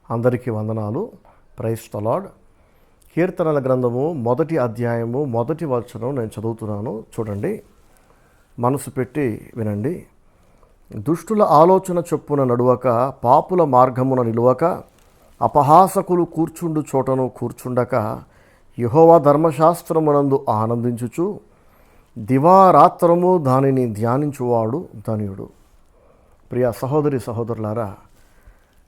అందరికీ వందనాలు. Praise the Lord. కీర్తనల గ్రంథము 1వ అధ్యాయము 1వ వచనం నేను చదువుతున్నాను. చూడండి, మనసు పెట్టి వినండి. దుష్టుల ఆలోచన చొప్పున నడువక, పాపుల మార్గమున నిలువక, అపహాసకులు కూర్చుండు చోటను కూర్చుండక, యెహోవా ధర్మశాస్త్రమునందు ఆనందించుచు దివారాత్రము దానిని ధ్యానించువాడు ధన్యుడు. ప్రియ సహోదరి సహోదరులారా,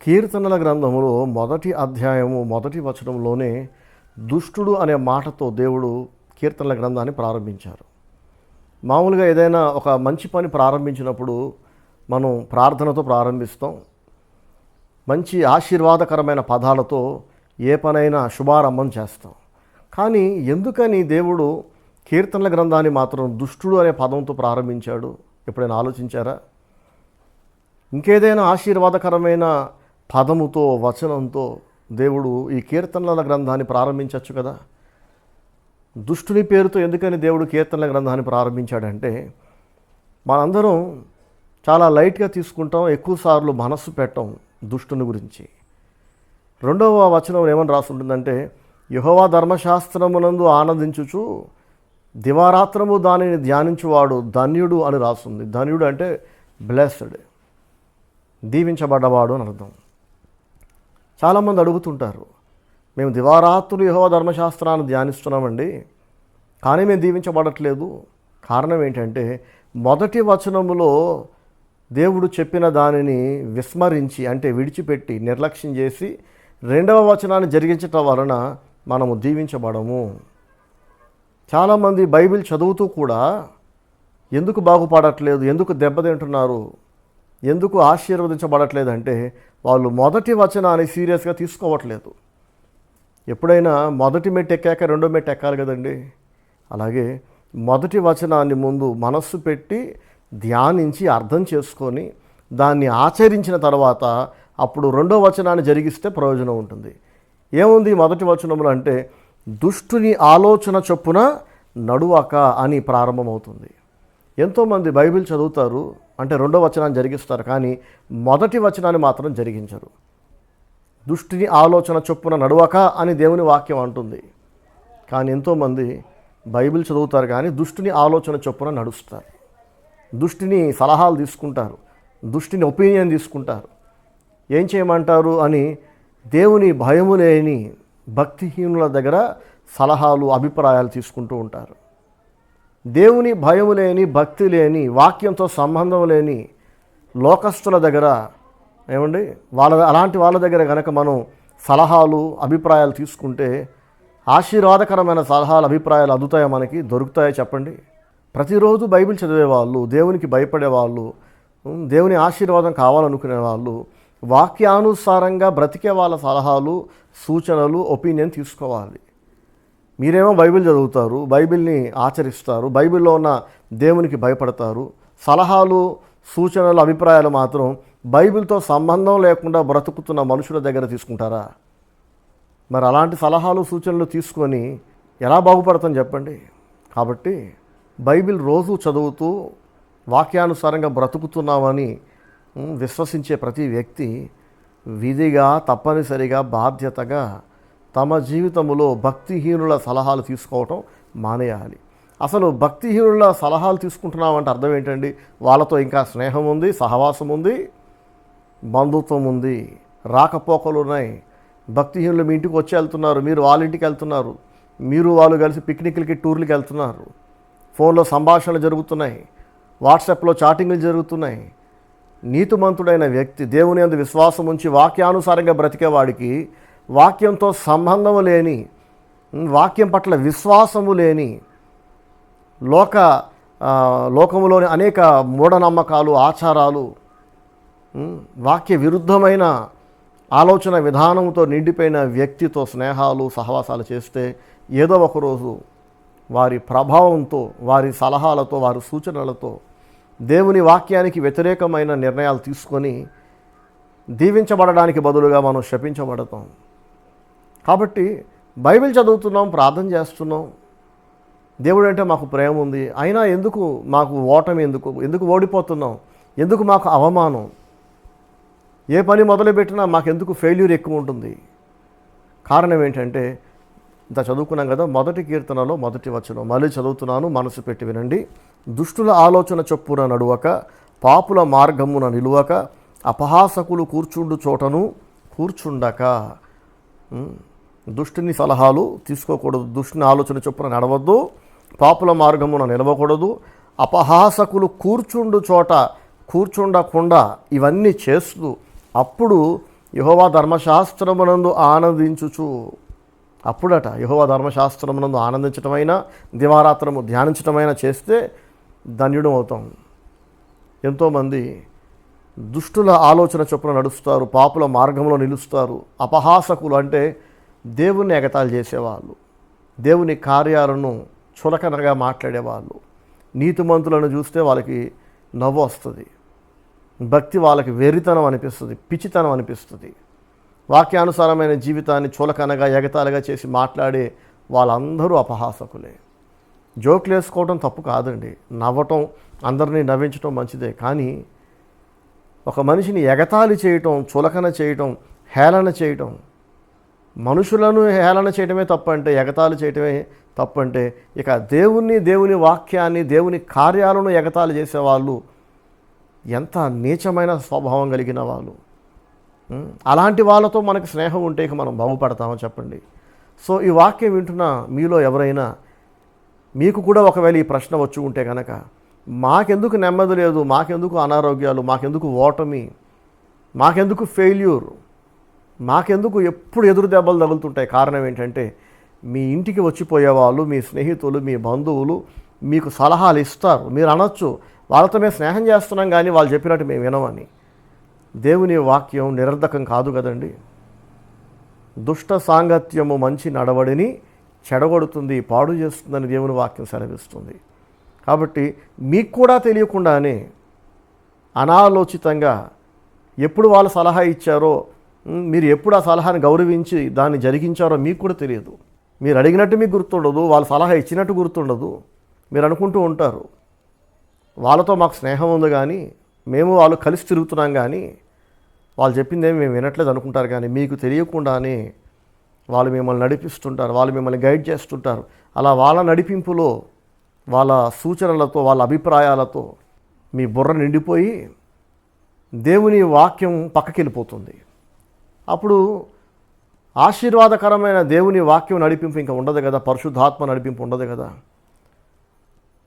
కీర్తనల గ్రంథములో 1వ అధ్యాయము 1వ వచనంలోనే దుష్టుడు అనే మాటతో దేవుడు కీర్తనల గ్రంథాన్ని ప్రారంభించారు. మామూలుగా ఏదైనా ఒక మంచి పని ప్రారంభించినప్పుడు మనం ప్రార్థనతో ప్రారంభిస్తాం. మంచి ఆశీర్వాదకరమైన పదాలతో ఏ పనైనా శుభారంభం చేస్తాం. కానీ ఎందుకని దేవుడు కీర్తనల గ్రంథాన్ని మాత్రం దుష్టుడు అనే పదంతో ప్రారంభించాడు? ఎప్పుడైనా ఆలోచించారా? ఇంకేదైనా ఆశీర్వాదకరమైన పదముతో, వచనంతో దేవుడు ఈ కీర్తనల గ్రంథాన్ని ప్రారంభించవచ్చు కదా. దుష్టుని పేరుతో ఎందుకని దేవుడు కీర్తనల గ్రంథాన్ని ప్రారంభించాడంటే, మనందరం చాలా లైట్గా తీసుకుంటాం, ఎక్కువసార్లు మనస్సు పెట్టం దుష్టుని గురించి. 2వ వచనం ఏమని రాసి ఉంటుందంటే, యెహోవా ధర్మశాస్త్రమునందు ఆనందించుచు దివారాత్రము దానిని ధ్యానించువాడు ధన్యుడు అని రాస్తుంది. ధన్యుడు అంటే బ్లెస్డ్, దీవించబడ్డవాడు అని అర్థం. చాలామంది అడుగుతుంటారు, మేము దివారాత్రులు యెహోవా ధర్మశాస్త్రాన్ని ధ్యానిస్తున్నామండి, కానీ మేము దీవించబడట్లేదు. కారణం ఏంటంటే, 1వ వచనములో దేవుడు చెప్పిన దానిని విస్మరించి, అంటే విడిచిపెట్టి నిర్లక్ష్యం చేసి 2వ వచనాన్ని జరిగించటం వలన మనము దీవించబడము. చాలామంది బైబిల్ చదువుతూ కూడా ఎందుకు బాగుపడట్లేదు, ఎందుకు దెబ్బతింటున్నారు, ఎందుకు ఆశీర్వదించబడట్లేదంటే, వాళ్ళు 1వ వచనాన్ని సీరియస్గా తీసుకోవట్లేదు. ఎప్పుడైనా మొదటి మెట్టు ఎక్కాక 2వ మెట్టు ఎక్కాలి కదండి. అలాగే 1వ వచనాన్ని ముందు మనస్సు పెట్టి ధ్యానించి అర్థం చేసుకొని దాన్ని ఆచరించిన తర్వాత అప్పుడు 2వ వచనాన్ని జరిగిస్తే ప్రయోజనం ఉంటుంది. ఏముంది 1వ వచనంలో అంటే, దుష్టుని ఆలోచన చొప్పున నడువక అని ప్రారంభమవుతుంది. ఎంతోమంది బైబిల్ చదువుతారు, అంటే 2వ వచనాన్ని జరిగిస్తారు, కానీ 1వ వచనాన్ని మాత్రం జరిగించరు. దుష్టుని ఆలోచన చొప్పున నడువక అని దేవుని వాక్యం అంటుంది. కానీ ఎంతోమంది బైబిల్ చదువుతారు కానీ దుష్టుని ఆలోచన చొప్పున నడుస్తారు. దుష్టుని సలహాలు తీసుకుంటారు, దుష్టుని ఒపీనియన్ తీసుకుంటారు. ఏం చేయమంటారు అని దేవుని భయము లేని భక్తిహీనుల దగ్గర సలహాలు, అభిప్రాయాలు తీసుకుంటూ ఉంటారు. దేవుని భయము లేని, భక్తి లేని, వాక్యంతో సంబంధం లేని లోకస్తుల దగ్గర ఏమండి, అలాంటి వాళ్ళ దగ్గర కనుక మనం సలహాలు, అభిప్రాయాలు తీసుకుంటే ఆశీర్వాదకరమైన సలహాలు, అభిప్రాయాలు అందుతాయో, మనకి దొరుకుతాయో చెప్పండి? ప్రతిరోజు బైబిల్ చదివేవాళ్ళు, దేవునికి భయపడేవాళ్ళు, దేవుని ఆశీర్వాదం కావాలనుకునే వాళ్ళు, వాక్యానుసారంగా బ్రతికే వాళ్ళ సలహాలు, సూచనలు, ఒపీనియన్ తీసుకోవాలి. మీరేమో బైబిల్ చదువుతారు, బైబిల్ని ఆచరిస్తారు, బైబిల్లో ఉన్న దేవునికి భయపడతారు. సలహాలు, సూచనలు, అభిప్రాయాలు మాత్రం బైబిల్తో సంబంధం లేకుండా బ్రతుకుతున్న మనుషుల దగ్గర తీసుకుంటారా? మరి అలాంటి సలహాలు, సూచనలు తీసుకొని ఎలా బాగుపడతాం చెప్పండి? కాబట్టి బైబిల్ రోజు చదువుతూ వాక్యానుసారంగా బ్రతుకుతున్నామని విశ్వసించే ప్రతి వ్యక్తి విధిగా, తప్పనిసరిగా, బాధ్యతగా తమ జీవితంలో భక్తిహీనుల సలహాలు తీసుకోవటం మానేయాలి. అసలు భక్తిహీనుల సలహాలు తీసుకుంటున్నామంటే అర్థం ఏంటండి? వాళ్ళతో ఇంకా స్నేహం ఉంది, సహవాసం ఉంది, బంధుత్వం ఉంది, రాకపోకలు ఉన్నాయి. భక్తిహీనులు మీ ఇంటికి వచ్చి వెళ్తున్నారు, మీరు వాళ్ళ ఇంటికి వెళ్తున్నారు, మీరు వాళ్ళు కలిసి పిక్నిక్లకి, టూర్లకి వెళ్తున్నారు, ఫోన్లో సంభాషణలు జరుగుతున్నాయి, వాట్సాప్లో చాటింగ్లు జరుగుతున్నాయి. నీతిమంతుడైన వ్యక్తి, దేవుని యందు విశ్వాసం ఉంచి వాక్యానుసారంగా బ్రతికేవాడికి వాక్యంతో సంబంధము లేని, వాక్యం పట్ల విశ్వాసము లేని, లోకములోని అనేక మూఢనమ్మకాలు, ఆచారాలు, వాక్య విరుద్ధమైన ఆలోచన విధానంతో నిండిపోయిన వ్యక్తితో స్నేహాలు, సహవాసాలు చేస్తే ఏదో ఒకరోజు వారి ప్రభావంతో, వారి సలహాలతో, వారి సూచనలతో దేవుని వాక్యానికి వ్యతిరేకమైన నిర్ణయాలు తీసుకొని దీవించబడడానికి బదులుగా మనం శపించబడతాం. కాబట్టి బైబిల్ చదువుతున్నాం, ప్రార్థన చేస్తున్నాం, దేవుడు అంటే మాకు ప్రేమ ఉంది, అయినా ఎందుకు మాకు ఓటమి, ఎందుకు ఓడిపోతున్నాం, ఎందుకు మాకు అవమానం? ఏ పని మొదలుపెట్టినా మాకెందుకు ఫెయిల్యూర్ ఎక్కువ ఉంటుంది. కారణం ఏంటంటే ఇంత చదువుకున్నాం కదా, మొదటి కీర్తనలో మొదటి వచనం మళ్ళీ చదువుతున్నాను, మనసు పెట్టి వినండి. దుష్టుల ఆలోచన చొప్పున నడువక, పాపుల మార్గమున నిలువక, అపహాసకులు కూర్చుండు చోటను కూర్చుండక. దుష్టుని సలహాలు తీసుకోకూడదు, దుష్టుని ఆలోచన చొప్పున నడవద్దు, పాపుల మార్గమున నిలవకూడదు, అపహాసకులు కూర్చుండు చోట కూర్చుండకుండా ఇవన్నీ చేస్తూ అప్పుడు యెహోవా ధర్మశాస్త్రమునందు ఆనందించుచు, అప్పుడట యెహోవా ధర్మశాస్త్రమునందు ఆనందించటమైనా దివారాత్రము ధ్యానించటమైనా చేస్తే ధన్యుడం అవుతాం. ఎంతోమంది దుష్టుల ఆలోచన చొప్పున నడుస్తారు, పాపుల మార్గంలో నిలుస్తారు. అపహాసకులు అంటే దేవుణ్ణి ఎగతాళి చేసేవాళ్ళు, దేవుని కార్యాలను చులకనగా మాట్లాడేవాళ్ళు. నీతిమంతులను చూస్తే వాళ్ళకి నవ్వు వస్తుంది, భక్తి వాళ్ళకి వెర్రితనం అనిపిస్తుంది, పిచ్చితనం అనిపిస్తుంది. వాక్యానుసారమైన జీవితాన్ని చులకనగా ఎగతాళిగా చేసి మాట్లాడే వాళ్ళందరూ అపహాసకులే. జోకులు వేసుకోవడం తప్పు కాదండి, నవ్వటం, అందరినీ నవ్వించడం మంచిదే. కానీ ఒక మనిషిని ఎగతాళి చేయటం, చులకన చేయటం, హేళన చేయటం, మనుషులను హేళన చేయటమే తప్పంటే, ఎగతాళి చేయటమే తప్పంటే, ఇక దేవుణ్ణి, దేవుని వాక్యాన్ని, దేవుని కార్యాలను ఎగతాళి చేసేవాళ్ళు ఎంత నీచమైన స్వభావం కలిగిన వాళ్ళు. అలాంటి వాళ్ళతో మనకు స్నేహం ఉంటే ఇక మనం బాగుపడతామో చెప్పండి. సో ఈ వాక్యం వింటున్న మీలో ఎవరైనా మీకు కూడా ఒకవేళ ఈ ప్రశ్న వచ్చి ఉంటే కనుక, మాకెందుకు నెమ్మది లేదు, మాకెందుకు అనారోగ్యాలు, మాకెందుకు ఓటమి, మాకెందుకు ఫెయిల్యూర్, మాకెందుకు ఎప్పుడు ఎదురు దెబ్బలు తగులుతుంటాయి, కారణం ఏంటంటే మీ ఇంటికి వచ్చిపోయేవాళ్ళు, మీ స్నేహితులు, మీ బంధువులు మీకు సలహాలు ఇస్తారు. మీరు అనొచ్చు, వాళ్ళతో మేము స్నేహం చేస్తున్నాం కానీ వాళ్ళు చెప్పినట్టు మేము వినమని. దేవుని వాక్యం నిరర్ధకం కాదు కదండి. దుష్ట సాంగత్యము మంచి నడవడిని చెడగొడుతుంది, పాడు చేస్తుందని దేవుని వాక్యం సెలవిస్తుంది. కాబట్టి మీకు కూడా తెలియకుండానే అనాలోచితంగా ఎప్పుడు వాళ్ళు సలహా ఇచ్చారో, మీరు ఎప్పుడు ఆ సలహాని గౌరవించి దాన్ని జరిగించారో మీకు కూడా తెలియదు. మీరు అడిగినట్టు మీకు గుర్తుండదు, వాళ్ళు సలహా ఇచ్చినట్టు గుర్తుండదు. మీరు అనుకుంటూ ఉంటారు, వాళ్ళతో మాకు స్నేహం ఉంది కానీ, మేము వాళ్ళు కలిసి తిరుగుతున్నాం కానీ వాళ్ళు చెప్పిందేమి మేము వినట్లేదు అనుకుంటారు. కానీ మీకు తెలియకుండానే వాళ్ళు మిమ్మల్ని నడిపిస్తుంటారు, వాళ్ళు మిమ్మల్ని గైడ్ చేస్తుంటారు. అలా వాళ్ళ నడిపింపులో, వాళ్ళ సూచనలతో, వాళ్ళ అభిప్రాయాలతో మీ బుర్ర నిండిపోయి దేవుని వాక్యం పక్కకి వెళ్ళిపోతుంది. అప్పుడు ఆశీర్వాదకరమైన దేవుని వాక్యం నడిపింపు ఇంకా ఉండదు కదా, పరిశుద్ధాత్మ నడిపింపు ఉండదు కదా.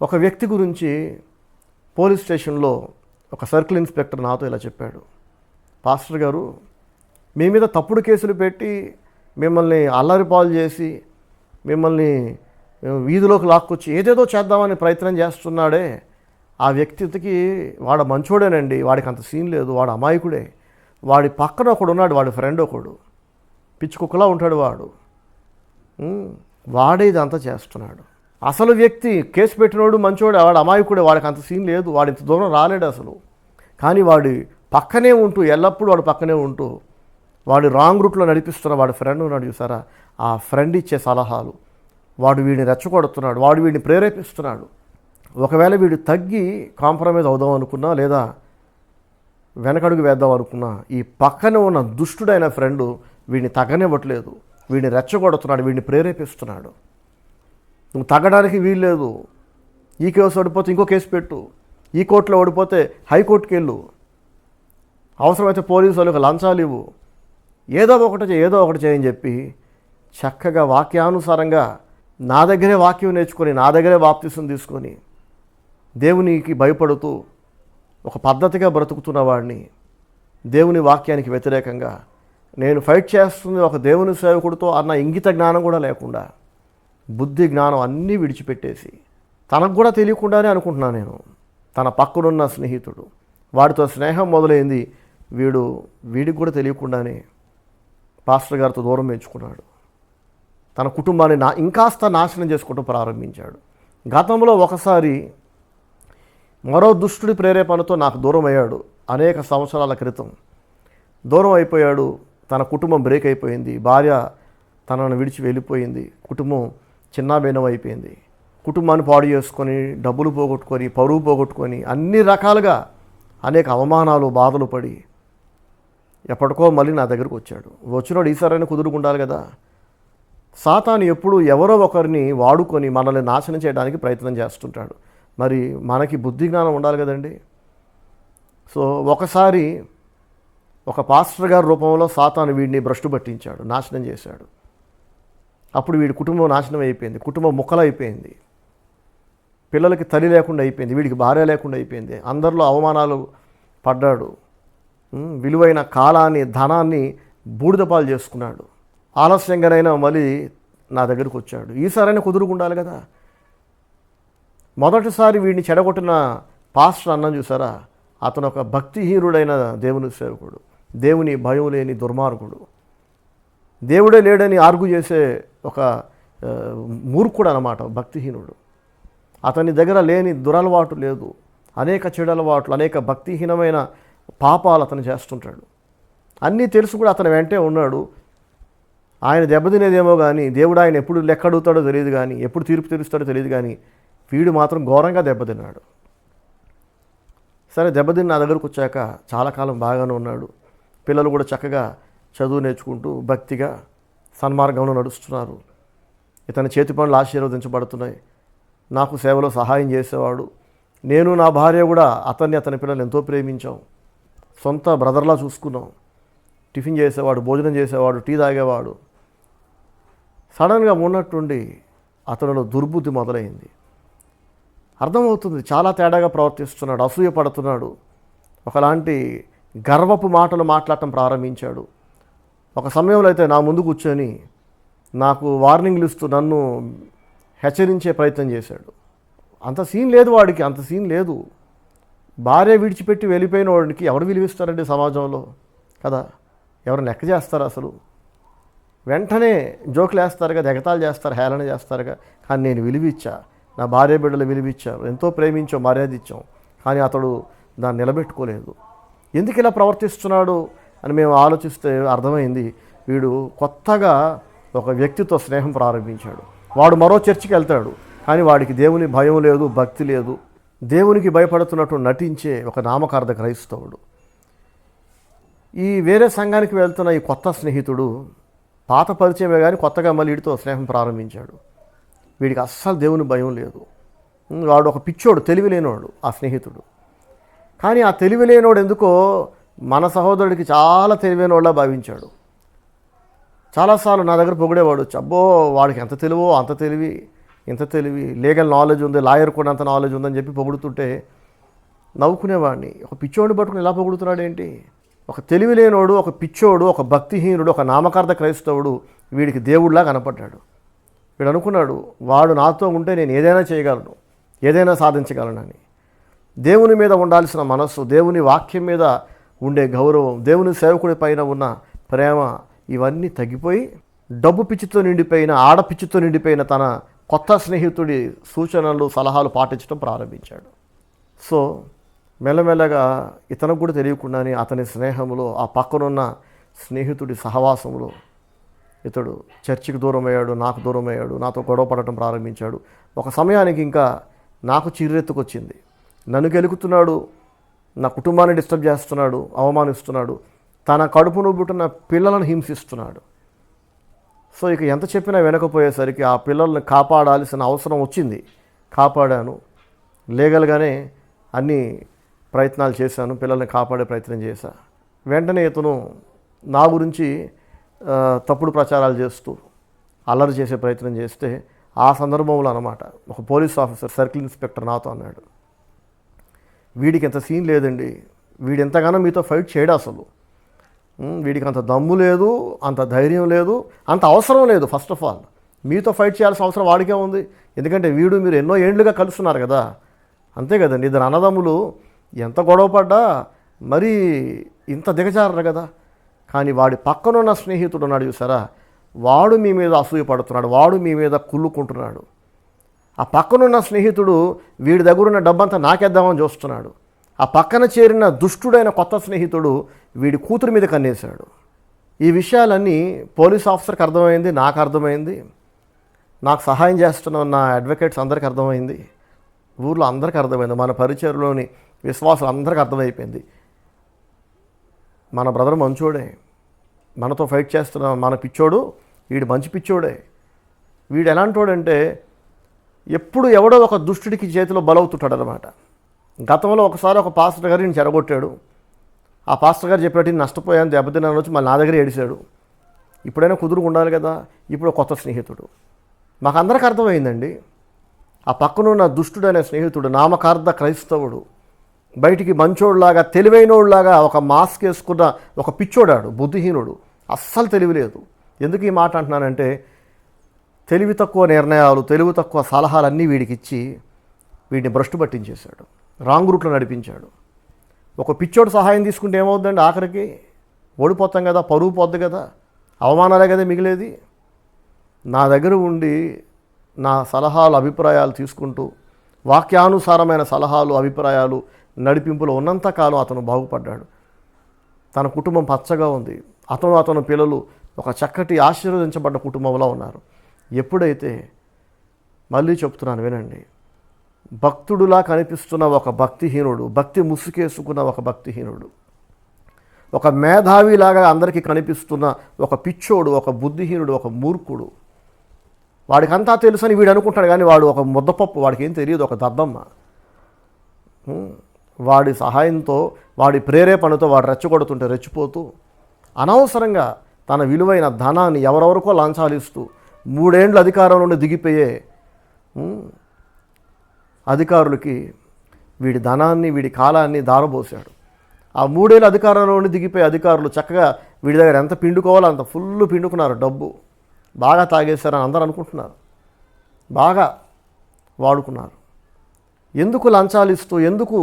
ఒక వ్యక్తి గురించి పోలీస్ స్టేషన్లో ఒక సర్కిల్ ఇన్స్పెక్టర్ నాతో ఇలా చెప్పాడు, పాస్టర్ గారు మీ మీద తప్పుడు కేసులు పెట్టి మిమ్మల్ని అల్లరిపాలు చేసి మిమ్మల్ని వీధిలోకి లాక్కొచ్చి ఏదేదో చేద్దామని ప్రయత్నం చేస్తున్నాడే, ఆ వ్యక్తికి వాడు మంచోడేనండి, వాడికి అంత సీన్ లేదు, వాడు అమాయకుడే, వాడి పక్కన ఒకడు ఉన్నాడు, వాడి ఫ్రెండ్ ఒకడు పిచ్చి కుక్కలా ఉంటాడు, వాడే ఇదంతా చేస్తున్నాడు. అసలు వ్యక్తి కేసు పెట్టినోడు మంచోడు, వాడు అమాయకుడే, వాడికి అంత సీన్ లేదు, వాడు ఇంత దూరం రాలేడు అసలు. కానీ వాడి పక్కనే ఉంటూ, ఎల్లప్పుడూ వాడు పక్కనే ఉంటూ వాడు రాంగ్ రూట్లో నడిపిస్తున్న వాడి ఫ్రెండ్ ఉన్నాడు చూసారా, ఆ ఫ్రెండ్ ఇచ్చే సలహాలు, వాడు వీడిని రెచ్చగొడుతున్నాడు, వాడు వీడిని ప్రేరేపిస్తున్నాడు. ఒకవేళ వీడు తగ్గి కాంప్రమైజ్ అవుదాం అనుకున్నా, లేదా వెనకడుగు వేద్దాం అనుకున్నా, ఈ పక్కన ఉన్న దుష్టుడైన ఫ్రెండు వీడిని తగ్గనివ్వట్లేదు, వీడిని రెచ్చగొడుతున్నాడు, వీడిని ప్రేరేపిస్తున్నాడు. నువ్వు తగ్గడానికి వీల్లేదు, ఈ కేసు ఓడిపోతే ఇంకో కేసు పెట్టు, ఈ కోర్టులో ఓడిపోతే హైకోర్టుకి వెళ్ళు, అవసరమైతే పోలీసు వాళ్ళకి లంచాలు ఇవ్వు, ఏదో ఒకటి చేయని చెప్పి చక్కగా వాక్యానుసారంగా నా దగ్గరే వాక్యం నేర్చుకొని, నా దగ్గరే బాప్తిసం తీసుకొని, దేవునికి భయపడుతూ ఒక పద్ధతిగా బ్రతుకుతున్న వాడిని దేవుని వాక్యానికి వ్యతిరేకంగా నేను ఫైట్ చేస్తుంది ఒక దేవుని సేవకుడితో అన్న ఇంగిత జ్ఞానం కూడా లేకుండా, బుద్ధి జ్ఞానం అన్నీ విడిచిపెట్టేసి, తనకు కూడా తెలియకుండానే అనుకుంటున్నాను నేను, తన పక్కనున్న స్నేహితుడు, వాడితో స్నేహం మొదలైంది, వీడికి కూడా తెలియకుండానే పాస్టర్ గారితో దూరం పెంచుకున్నాడు, తన కుటుంబాన్ని ఇంకాస్త నాశనం చేసుకుంటూ ప్రారంభించాడు. గతంలో ఒకసారి మరో దుష్టుడి ప్రేరేపణతో నాకు దూరం అయ్యాడు, అనేక సంవత్సరాల క్రితం దూరం అయిపోయాడు. తన కుటుంబం బ్రేక్ అయిపోయింది, భార్య తనను విడిచి వెళ్ళిపోయింది, కుటుంబం చిన్నాభిన్నం అయిపోయింది. కుటుంబాన్ని పాడు చేసుకొని, డబ్బులు పోగొట్టుకొని, పరువు పోగొట్టుకొని, అన్ని రకాలుగా అనేక అవమానాలు, బాధలు పడి ఎప్పటికో మళ్ళీ నా దగ్గరకు వచ్చాడు. వచ్చినోడు ఈసారైనా కుదురుకుండాలి కదా. సాతాను ఎప్పుడు ఎవరో ఒకరిని వాడుకొని మనల్ని నాశనం చేయడానికి ప్రయత్నం చేస్తుంటాడు. మరి మనకి బుద్ధి జ్ఞానం ఉండాలి కదండి. సో ఒకసారి ఒక పాస్టర్ గారి రూపంలో సాతాను వీడిని భ్రష్టు పట్టించాడు, నాశనం చేశాడు. అప్పుడు వీడి కుటుంబం నాశనం అయిపోయింది, కుటుంబం ముక్కలైపోయింది, పిల్లలకి తల్లి లేకుండా అయిపోయింది, వీడికి భార్య లేకుండా అయిపోయింది, అందరిలో అవమానాలు పడ్డాడు, విలువైన కాలాన్ని ధనాన్ని బూడిదపాలు చేసుకున్నాడు. ఆలస్యంగానైనా మళ్ళీ నా దగ్గరకు వచ్చాడు. ఈసారైనా కుదురుకుండాలి కదా. మొదటిసారి వీడిని చెడగొట్టిన పాస్టర్ అన్నం చూసారా, అతను ఒక భక్తిహీనుడైన దేవుని సేవకుడు, దేవుని భయం లేని దుర్మార్గుడు, దేవుడే లేడని ఆర్గు చేసే ఒక మూర్ఖుడు అన్నమాట, భక్తిహీనుడు. అతని దగ్గర లేని దురలవాటు లేదు, అనేక చెడలవాట్లు, అనేక భక్తిహీనమైన పాపాలు అతను చేస్తుంటాడు. అన్నీ తెలుసు కూడా అతను వెంటే ఉన్నాడు. ఆయన దెబ్బతినేదేమో కానీ దేవుడు ఆయన ఎప్పుడు లెక్క అడుగుతాడో తెలియదు, కానీ ఎప్పుడు తీర్పు తీరుస్తాడో తెలియదు, కానీ వీడు మాత్రం ఘోరంగా దెబ్బతిన్నాడు. సరే, దెబ్బతిని నా దగ్గరకు వచ్చాక చాలా కాలం బాగానే ఉన్నాడు. పిల్లలు కూడా చక్కగా చదువు నేర్చుకుంటూ భక్తిగా సన్మార్గంలో నడుస్తున్నారు. ఇతని చేతి పనులు ఆశీర్వదించబడుతున్నాయి. నాకు సేవలో సహాయం చేసేవాడు. నేను నా భార్య కూడా అతని పిల్లలు ఎంతో ప్రేమించాం, సొంత బ్రదర్లా చూసుకున్నాం. టిఫిన్ చేసేవాడు, భోజనం చేసేవాడు, టీ తాగేవాడు. సడన్గా ఉన్నట్టుండి అతనిలో దుర్బుద్ధి మొదలైంది. అర్థమవుతుంది చాలా తేడాగా ప్రవర్తిస్తున్నాడు, అసూయ పడుతున్నాడు, ఒకలాంటి గర్వపు మాటలు మాట్లాడటం ప్రారంభించాడు. ఒక సమయంలో అయితే నా ముందు కూర్చొని నాకు వార్నింగ్లు ఇస్తూ నన్ను హెచ్చరించే ప్రయత్నం చేశాడు. అంత సీన్ లేదు వాడికి, అంత సీన్ లేదు. భార్య విడిచిపెట్టి వెళ్ళిపోయిన వాడికి ఎవరు విలువిస్తారండి సమాజంలో కదా, ఎవరు లెక్క చేస్తారు అసలు? వెంటనే జోకులు వేస్తారు కదా, ఎగతాలు చేస్తారు, హేళన చేస్తారుగా. కానీ నేను విలువిచ్చా, నా భార్య బిడ్డలు విలువిచ్చారు, ఎంతో ప్రేమించాం, మర్యాద ఇచ్చాం. కానీ అతడు దాన్ని నిలబెట్టుకోలేదు. ఎందుకు ఇలా ప్రవర్తిస్తున్నాడు అని మేము ఆలోచిస్తే అర్థమైంది, వీడు కొత్తగా ఒక వ్యక్తితో స్నేహం ప్రారంభించాడు. వాడు మరో చర్చికి వెళ్తాడు, కానీ వాడికి దేవుని భయం లేదు, భక్తి లేదు, దేవునికి భయపడుతున్నట్టు నటించే ఒక నామకార్థ క్రైస్తవుడు. ఈ వేరే సంఘానికి వెళ్తున్న ఈ కొత్త స్నేహితుడు పాత పరిచయమే కానీ కొత్తగా మళ్ళీ వీడితో స్నేహం ప్రారంభించాడు. వీడికి అస్సలు దేవుని భయం లేదు. వాడు ఒక పిచ్చోడు, తెలివి లేనివాడు ఆ స్నేహితుడు. కానీ ఆ తెలివి లేనివాడు ఎందుకో మన సహోదరుడికి చాలా తెలివైనవాళ్ళ భావించాడు. చాలాసార్లు నా దగ్గర పొగిడేవాడు, అబ్బో వాడికి ఎంత తెలివో అంత తెలివి, ఇంత తెలివి, లీగల్ నాలెడ్జ్ ఉంది, లాయర్ కూడా అంత నాలెడ్జ్ ఉందని చెప్పి పొగుడుతుంటే నవ్వుకునేవాడిని. ఒక పిచ్చోడిని పట్టుకుని ఇలా పొగుడుతున్నాడు ఏంటి? ఒక తెలివి లేనోడు, ఒక పిచ్చోడు, ఒక భక్తిహీనుడు, ఒక నామకార్థ క్రైస్తవుడు వీడికి దేవుడిలా కనపడ్డాడు. వీడు అనుకున్నాడు, వాడు నాతో ఉంటే నేను ఏదైనా చేయగలను, ఏదైనా సాధించగలనని. దేవుని మీద ఉండాల్సిన మనస్సు, దేవుని వాక్యం మీద ఉండే గౌరవం, దేవుని సేవకుడి పైన ఉన్న ప్రేమ, ఇవన్నీ తగ్గిపోయి డబ్బు పిచ్చితో నిండిపోయిన, ఆడపిచ్చితో నిండిపోయిన తన కొత్త స్నేహితుడి సూచనలు, సలహాలు పాటించడం ప్రారంభించాడు. సో మెల్లమెల్లగా ఇతనికి కూడా తెలియకుండానే అతని స్నేహంలో, ఆ పక్కనున్న స్నేహితుడి సహవాసంలో ఇతడు చర్చికి దూరం అయ్యాడు, నాకు దూరం అయ్యాడు, నాతో గొడవ పడటం ప్రారంభించాడు. ఒక సమయానికి ఇంకా నాకు చీరెత్తుకొచ్చింది. నన్ను గెలుకుతున్నాడు, నా కుటుంబాన్ని డిస్టర్బ్ చేస్తున్నాడు, అవమానిస్తున్నాడు, తన కడుపును పుట్టిన పిల్లలను హింసిస్తున్నాడు. సో ఇక ఎంత చెప్పినా వెనకపోయేసరికి ఆ పిల్లల్ని కాపాడాల్సిన అవసరం వచ్చింది. కాపాడాను, లీగల్గానే అన్ని ప్రయత్నాలు చేశాను, పిల్లల్ని కాపాడే ప్రయత్నం చేశా. వెంటనే ఇతను నా గురించి తప్పుడు ప్రచారాలు చేస్తూ అల్లరి చేసే ప్రయత్నం చేస్తే ఆ సందర్భంలో అన్నమాట ఒక పోలీస్ ఆఫీసర్, సర్కిల్ ఇన్స్పెక్టర్ నాతో అన్నాడు, వీడికి ఎంత సీన్ లేదండి, వీడు ఎంతగానో మీతో ఫైట్ చేయడు, అసలు వీడికి అంత దమ్ము లేదు, అంత ధైర్యం లేదు, అంత అవసరం లేదు. ఫస్ట్ ఆఫ్ ఆల్ మీతో ఫైట్ చేయాల్సిన అవసరం వాడికే ఉంది, ఎందుకంటే మీరు ఎన్నో ఏండ్లుగా కలుస్తున్నారు కదా, అంతే కదండి. ఇద్దరు అన్నదమ్ములు ఎంత గొడవపడ్డా మరీ ఇంత దిగజారరు కదా. కానీ వాడి పక్కనున్న స్నేహితుడు ఉన్నాడు చూసారా, వాడు మీ మీద అసూయ పడుతున్నాడు, వాడు మీ మీద కుళ్ళుకుంటున్నాడు. ఆ పక్కనున్న స్నేహితుడు వీడి దగ్గర ఉన్న డబ్బంతా నాకేద్దామని చూస్తున్నాడు. ఆ పక్కన చేరిన దుష్టుడైన కొత్త స్నేహితుడు వీడి కూతురు మీద కన్నేశాడు. ఈ విషయాలన్నీ పోలీస్ ఆఫీసర్కి అర్థమైంది, నాకు అర్థమైంది, నాకు సహాయం చేస్తున్న నా అడ్వకేట్స్ అందరికీ అర్థమైంది, ఊర్లో అందరికీ అర్థమైంది, మన పరిచయలోని విశ్వాసం అందరికీ అర్థమైపోయింది. మన బ్రదర్ మంచోడే, మనతో ఫైట్ చేస్తున్న మన పిచ్చోడు, వీడు మంచి పిచ్చోడే. వీడు ఎలాంటోడంటే ఎప్పుడు ఎవడో ఒక దుష్టుడికి చేతిలో బలవుతుంటాడు అనమాట. గతంలో ఒకసారి ఒక పాస్టర్ గారు నేను చెడగొట్టాడు. ఆ పాస్టర్ గారు చెప్పినట్టు నష్టపోయాను, దెబ్బతిన్నాను వచ్చి మళ్ళీ నా దగ్గర ఏడిశాడు. ఇప్పుడైనా కుదురుకు ఉండాలి కదా. ఇప్పుడు కొత్త స్నేహితుడు. మాకు అందరికి అర్థమైందండి, ఆ పక్కనున్న దుష్టుడైన స్నేహితుడు నామకార్థ క్రైస్తవుడు, బయటికి మంచోడులాగా తెలివైనోడులాగా ఒక మాస్క్ వేసుకున్న ఒక పిచ్చోడాడు, బుద్ధిహీనుడు, అస్సలు తెలివిలేదు. ఎందుకు ఈ మాట అంటున్నానంటే తెలివి తక్కువ నిర్ణయాలు, తెలివి తక్కువ సలహాలన్నీ వీడికి ఇచ్చి వీడిని భ్రష్టు పట్టించేశాడు, రాంగ్ రూట్లో నడిపించాడు. ఒక పిచ్చోడు సహాయం తీసుకుంటే ఏమవుతుందండి? ఆఖరికి ఓడిపోతాం కదా, పరువు పోద్ది కదా, అవమానాలే కదా మిగిలేది. నా దగ్గర ఉండి నా సలహాలు అభిప్రాయాలు తీసుకుంటూ వాక్యానుసారమైన సలహాలు అభిప్రాయాలు నడిపింపులో ఉన్నంతకాలం అతను బాగుపడ్డాడు. తన కుటుంబం పచ్చగా ఉంది. అతను పిల్లలు ఒక చక్కటి ఆశీర్వదించబడ్డ కుటుంబంలో ఉన్నారు. ఎప్పుడైతే, మళ్ళీ చెప్తున్నాను వినండి, భక్తుడులా కనిపిస్తున్న ఒక భక్తిహీనుడు, భక్తి ముసుకేసుకున్న ఒక భక్తిహీనుడు, ఒక మేధావిలాగా అందరికీ కనిపిస్తున్న ఒక పిచ్చోడు, ఒక బుద్ధిహీనుడు, ఒక మూర్ఖుడు, వాడికంతా తెలుసని వీడు అనుకుంటాడు. కానీ వాడు ఒక ముద్దపప్పు, వాడికి ఏం తెలియదు, ఒక దద్దమ్మ. వాడి సహాయంతో, వాడి ప్రేరేపణతో వాడు రెచ్చగొడుతుంటే రెచ్చిపోతూ అనవసరంగా తన విలువైన ధనాన్ని ఎవరెవరికో లంచాలు ఇస్తూ 3 ఏళ్ళు అధికారం నుండి దిగిపోయే అధికారులకి వీడి ధనాన్ని, వీడి కాలాన్ని దారబోసాడు. ఆ 3 ఏళ్ళు అధికారంలో నుండి దిగిపోయే అధికారులు చక్కగా వీడి దగ్గర ఎంత పిండుకోవాలో అంత ఫుల్ పిండుకున్నారు. డబ్బు బాగా తాగేశారని అందరూ అనుకుంటున్నారు. బాగా వాడుకున్నారు. ఎందుకు లంచాలు ఇస్తూ, ఎందుకు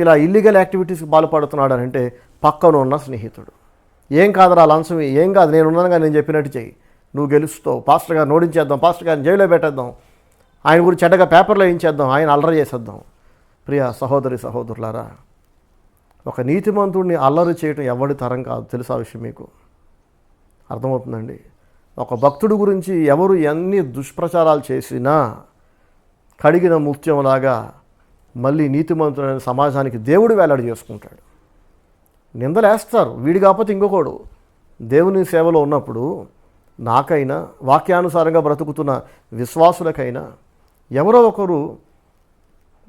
ఇలా ఇల్లీగల్ యాక్టివిటీస్కి పాల్పడుతున్నాడు అని అంటే పక్కన ఉన్న స్నేహితుడు. ఏం కాదురా లంచం, ఏం కాదు, నేను ఉన్నానుగా, నేను చెప్పినట్టు చెయ్యి, నువ్వు గెలుస్తావు, పాస్టర్ గారు ఓడించేద్దాం, పాస్టర్ గారిని జైల్లో పెట్టేద్దాం, ఆయన గురించి చెడ్డగా పేపర్లో వేయించేద్దాం, ఆయన అల్లరి చేసేద్దాం. ప్రియ సహోదరి సహోదరులారా, ఒక నీతిమంతుడిని అల్లరి చేయటం ఎవరి తరం కాదు, తెలుసా విషయం మీకు? అర్థమవుతుందండి? ఒక భక్తుడి గురించి ఎవరు ఎన్ని దుష్ప్రచారాలు చేసినా కడిగిన ముత్యంలాగా మళ్ళీ నీతిమంతుడైన సమాజానికి దేవుడు వేలాడి చేసుకుంటాడు. నిందలేస్తారు, వీడి కాకపోతే ఇంకొకడు. దేవుని సేవలో ఉన్నప్పుడు నాకైనా, వాక్యానుసారంగా బ్రతుకుతున్న విశ్వాసులకైనా ఎవరో ఒకరు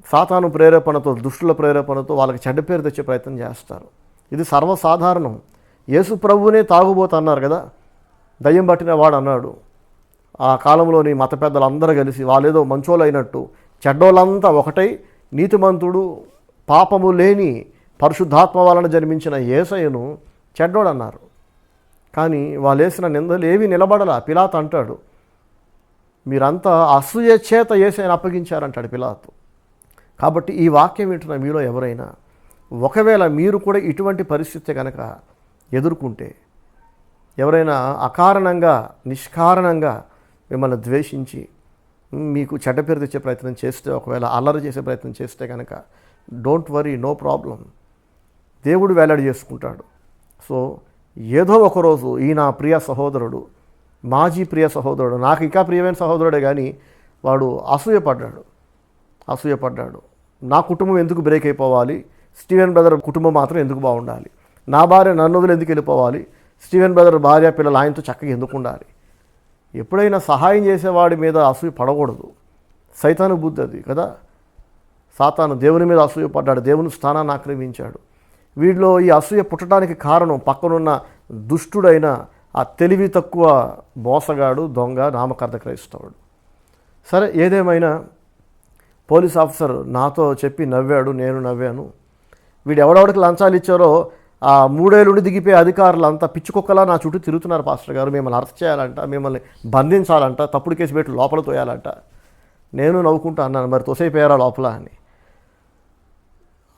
సాతాను ప్రేరేపణతో, దుష్టుల ప్రేరేపణతో వాళ్ళకి చెడ్డ పేరు తెచ్చే ప్రయత్నం చేస్తారు. ఇది సర్వసాధారణం. యేసు ప్రభువునే తాగుబోతు అన్నారు కదా, దయ్యం పట్టిన వాడు అన్నాడు. ఆ కాలంలోని మత పెద్దలు అందరూ కలిసి వాళ్ళేదో మంచోళ్ళు అయినట్టు చెడ్డోళ్ళంతా ఒకటై నీతిమంతుడు, పాపము లేని పరిశుద్ధాత్మ వలన జన్మించిన యేసయ్యను చెడ్డోడన్నారు. కానీ వాళ్ళు వేసిన నిందలు ఏవి నిలబడలా. పిలాతు అంటాడు, మీరంతా అసూయ చేత యేసయ్యను అప్పగించారంటాడు పిలాతు. కాబట్టి ఈ వాక్యం వింటున్న మీలో ఎవరైనా ఒకవేళ మీరు కూడా ఇటువంటి పరిస్థితి కనుక ఎదుర్కొంటే, ఎవరైనా అకారణంగా, నిష్కారణంగా మిమ్మల్ని ద్వేషించి మీకు చెడ్డ పేరు తెచ్చే ప్రయత్నం చేస్తే, ఒకవేళ అల్లరి చేసే ప్రయత్నం చేస్తే కనుక డోంట్ వరీ, నో ప్రాబ్లం, దేవుడు వేలాడి చేసుకుంటాడు. సో ఏదో ఒకరోజు ఈ నా ప్రియ సహోదరుడు, మాజీ ప్రియ సహోదరుడు, నాకు ఇంకా ప్రియమైన సహోదరుడే కానీ వాడు అసూయపడ్డాడు. నా కుటుంబం ఎందుకు బ్రేక్ అయిపోవాలి, స్టీవెన్ బ్రదర్ కుటుంబం మాత్రం ఎందుకు బాగుండాలి, నా భార్య నన్ను వదిలి ఎందుకు వెళ్ళిపోవాలి, స్టీవెన్ బ్రదర్ భార్య పిల్లలు ఆయనతో చక్కగా ఎందుకు ఉండాలి. ఎప్పుడైనా సహాయం చేసేవాడి మీద అసూయ పడకూడదు. సైతాను బుద్ధి అది కదా. సాతాను దేవుని మీద అసూయ పడ్డాడు, దేవుని స్థానాన్ని ఆక్రమించాడు. వీడిలో ఈ అసూయ పుట్టడానికి కారణం పక్కనున్న దుష్టుడైన ఆ తెలివి తక్కువ మోసగాడు, దొంగ, నామకార్థ క్రైస్తవుడు. సరే, ఏదేమైనా పోలీస్ ఆఫీసర్ నాతో చెప్పి నవ్వాడు, నేను నవ్వాను. వీడు ఎవడెవడికి లంచాలు ఇచ్చారో ఆ 3 ఏళ్ళుండి దిగిపోయే అధికారులు అంతా పిచ్చుకొక్కలా నా చుట్టూ తిరుగుతున్నారు. పాస్టర్ గారు మిమ్మల్ని అరెస్ట్ చేయాలంట, మిమ్మల్ని బంధించాలంట, తప్పుడు కేసు పెట్టి లోపల తోయాలంట. నేను నవ్వుకుంటూ అన్నాను, మరి తోసైపోయారా లోపల అని.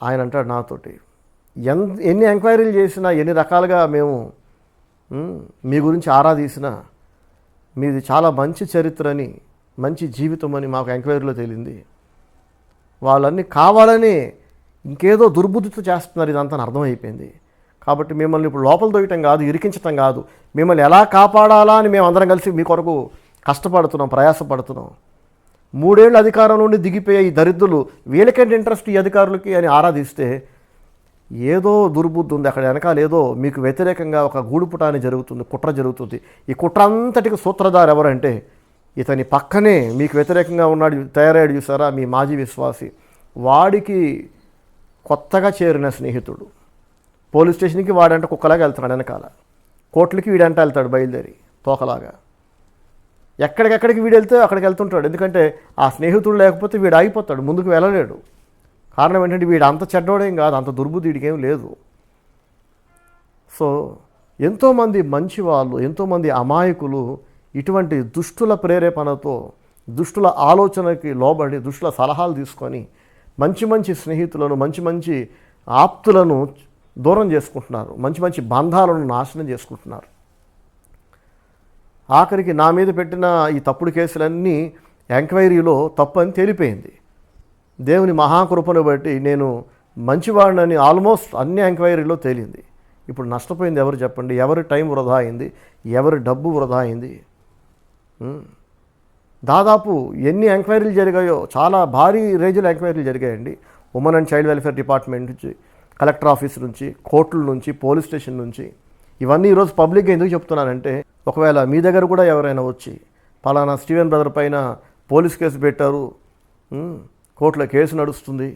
ఆయన అంటాడు నాతోటి, ఎన్ని ఎంక్వైరీలు చేసినా, ఎన్ని రకాలుగా మేము మీ గురించి ఆరా తీసినా మీది చాలా మంచి చరిత్ర అని, మంచి జీవితం అని మాకు ఎంక్వైరీలో తేలింది. వాళ్ళన్నీ కావాలని ఇంకేదో దుర్బుద్ధితో చేస్తున్నారు, ఇదంతా అర్థమైపోయింది. కాబట్టి మిమ్మల్ని ఇప్పుడు లోపల తోయటం కాదు, ఇరికించటం కాదు, మిమ్మల్ని ఎలా కాపాడాలా అని మేము అందరం కలిసి మీ కొరకు కష్టపడుతున్నాం, ప్రయాసపడుతున్నాం. 3 ఏళ్ళు అధికారం నుండి దిగిపోయే ఈ దరిద్రులు, వీళ్ళకంటే ఇంట్రెస్ట్ ఈ అధికారులకి అని ఆరాధిస్తే ఏదో దుర్బుద్ధి ఉంది అక్కడ వెనకాల, ఏదో మీకు వ్యతిరేకంగా ఒక గూడుపుటాన్ని జరుగుతుంది, కుట్ర జరుగుతుంది. ఈ కుట్ర అంతటికి సూత్రధారు ఎవరంటే ఇతని పక్కనే మీకు వ్యతిరేకంగా ఉన్నాడు, తయారయ్యాడు చూసారా, మీ మాజీ విశ్వాసి, వాడికి కొత్తగా చేరిన స్నేహితుడు. పోలీస్ స్టేషన్కి వాడంట కుక్కలాగా వెళ్తున్నాడు వెనకాల, కోర్టులకి వీడంట వెళ్తాడు బయలుదేరి తోకలాగా. ఎక్కడికెక్కడికి వీడు వెళ్తే అక్కడికి వెళ్తుంటాడు. ఎందుకంటే ఆ స్నేహితుడు లేకపోతే వీడు ఆగిపోతాడు, ముందుకు వెళ్ళలేడు. కారణం ఏంటంటే వీడు అంత చెడ్డోడేం కాదు, అంత దుర్బుద్ధి వీడికేం లేదు. సో ఎంతోమంది మంచి వాళ్ళు, ఎంతోమంది అమాయకులు ఇటువంటి దుష్టుల ప్రేరేపణతో, దుష్టుల ఆలోచనకి లోబడి, దుష్టుల సలహాలు తీసుకొని మంచి మంచి స్నేహితులను, మంచి మంచి ఆప్తులను దూరం చేసుకుంటున్నారు, మంచి మంచి బంధాలను నాశనం చేసుకుంటున్నారు. ఆఖరికి నా మీద పెట్టిన ఈ తప్పుడు కేసులన్నీ ఎంక్వైరీలో తప్పు అని తేలిపోయింది. దేవుని మహాకృపను బట్టి నేను మంచివాడినని ఆల్మోస్ట్ అన్ని ఎంక్వైరీలో తేలింది. ఇప్పుడు నష్టపోయింది ఎవరు చెప్పండి? ఎవరి టైం వృధా అయింది, ఎవరి డబ్బు వృధా అయింది. దాదాపు ఎన్ని ఎంక్వైరీలు జరిగాయో, చాలా భారీ రేంజ్లో ఎంక్వైరీలు జరిగాయండి. Women and child welfare department నుంచి, కలెక్టర్ ఆఫీస్ నుంచి, కోర్టుల నుంచి, పోలీస్ స్టేషన్ నుంచి. ఇవన్నీ ఈరోజు పబ్లిక్గా ఎందుకు చెప్తున్నానంటే, ఒకవేళ మీ దగ్గర కూడా ఎవరైనా వచ్చి పలానా స్టీవెన్ బ్రదర్ పైన పోలీస్ కేసు పెట్టారు, కోర్టులో కేసు నడుస్తుంది,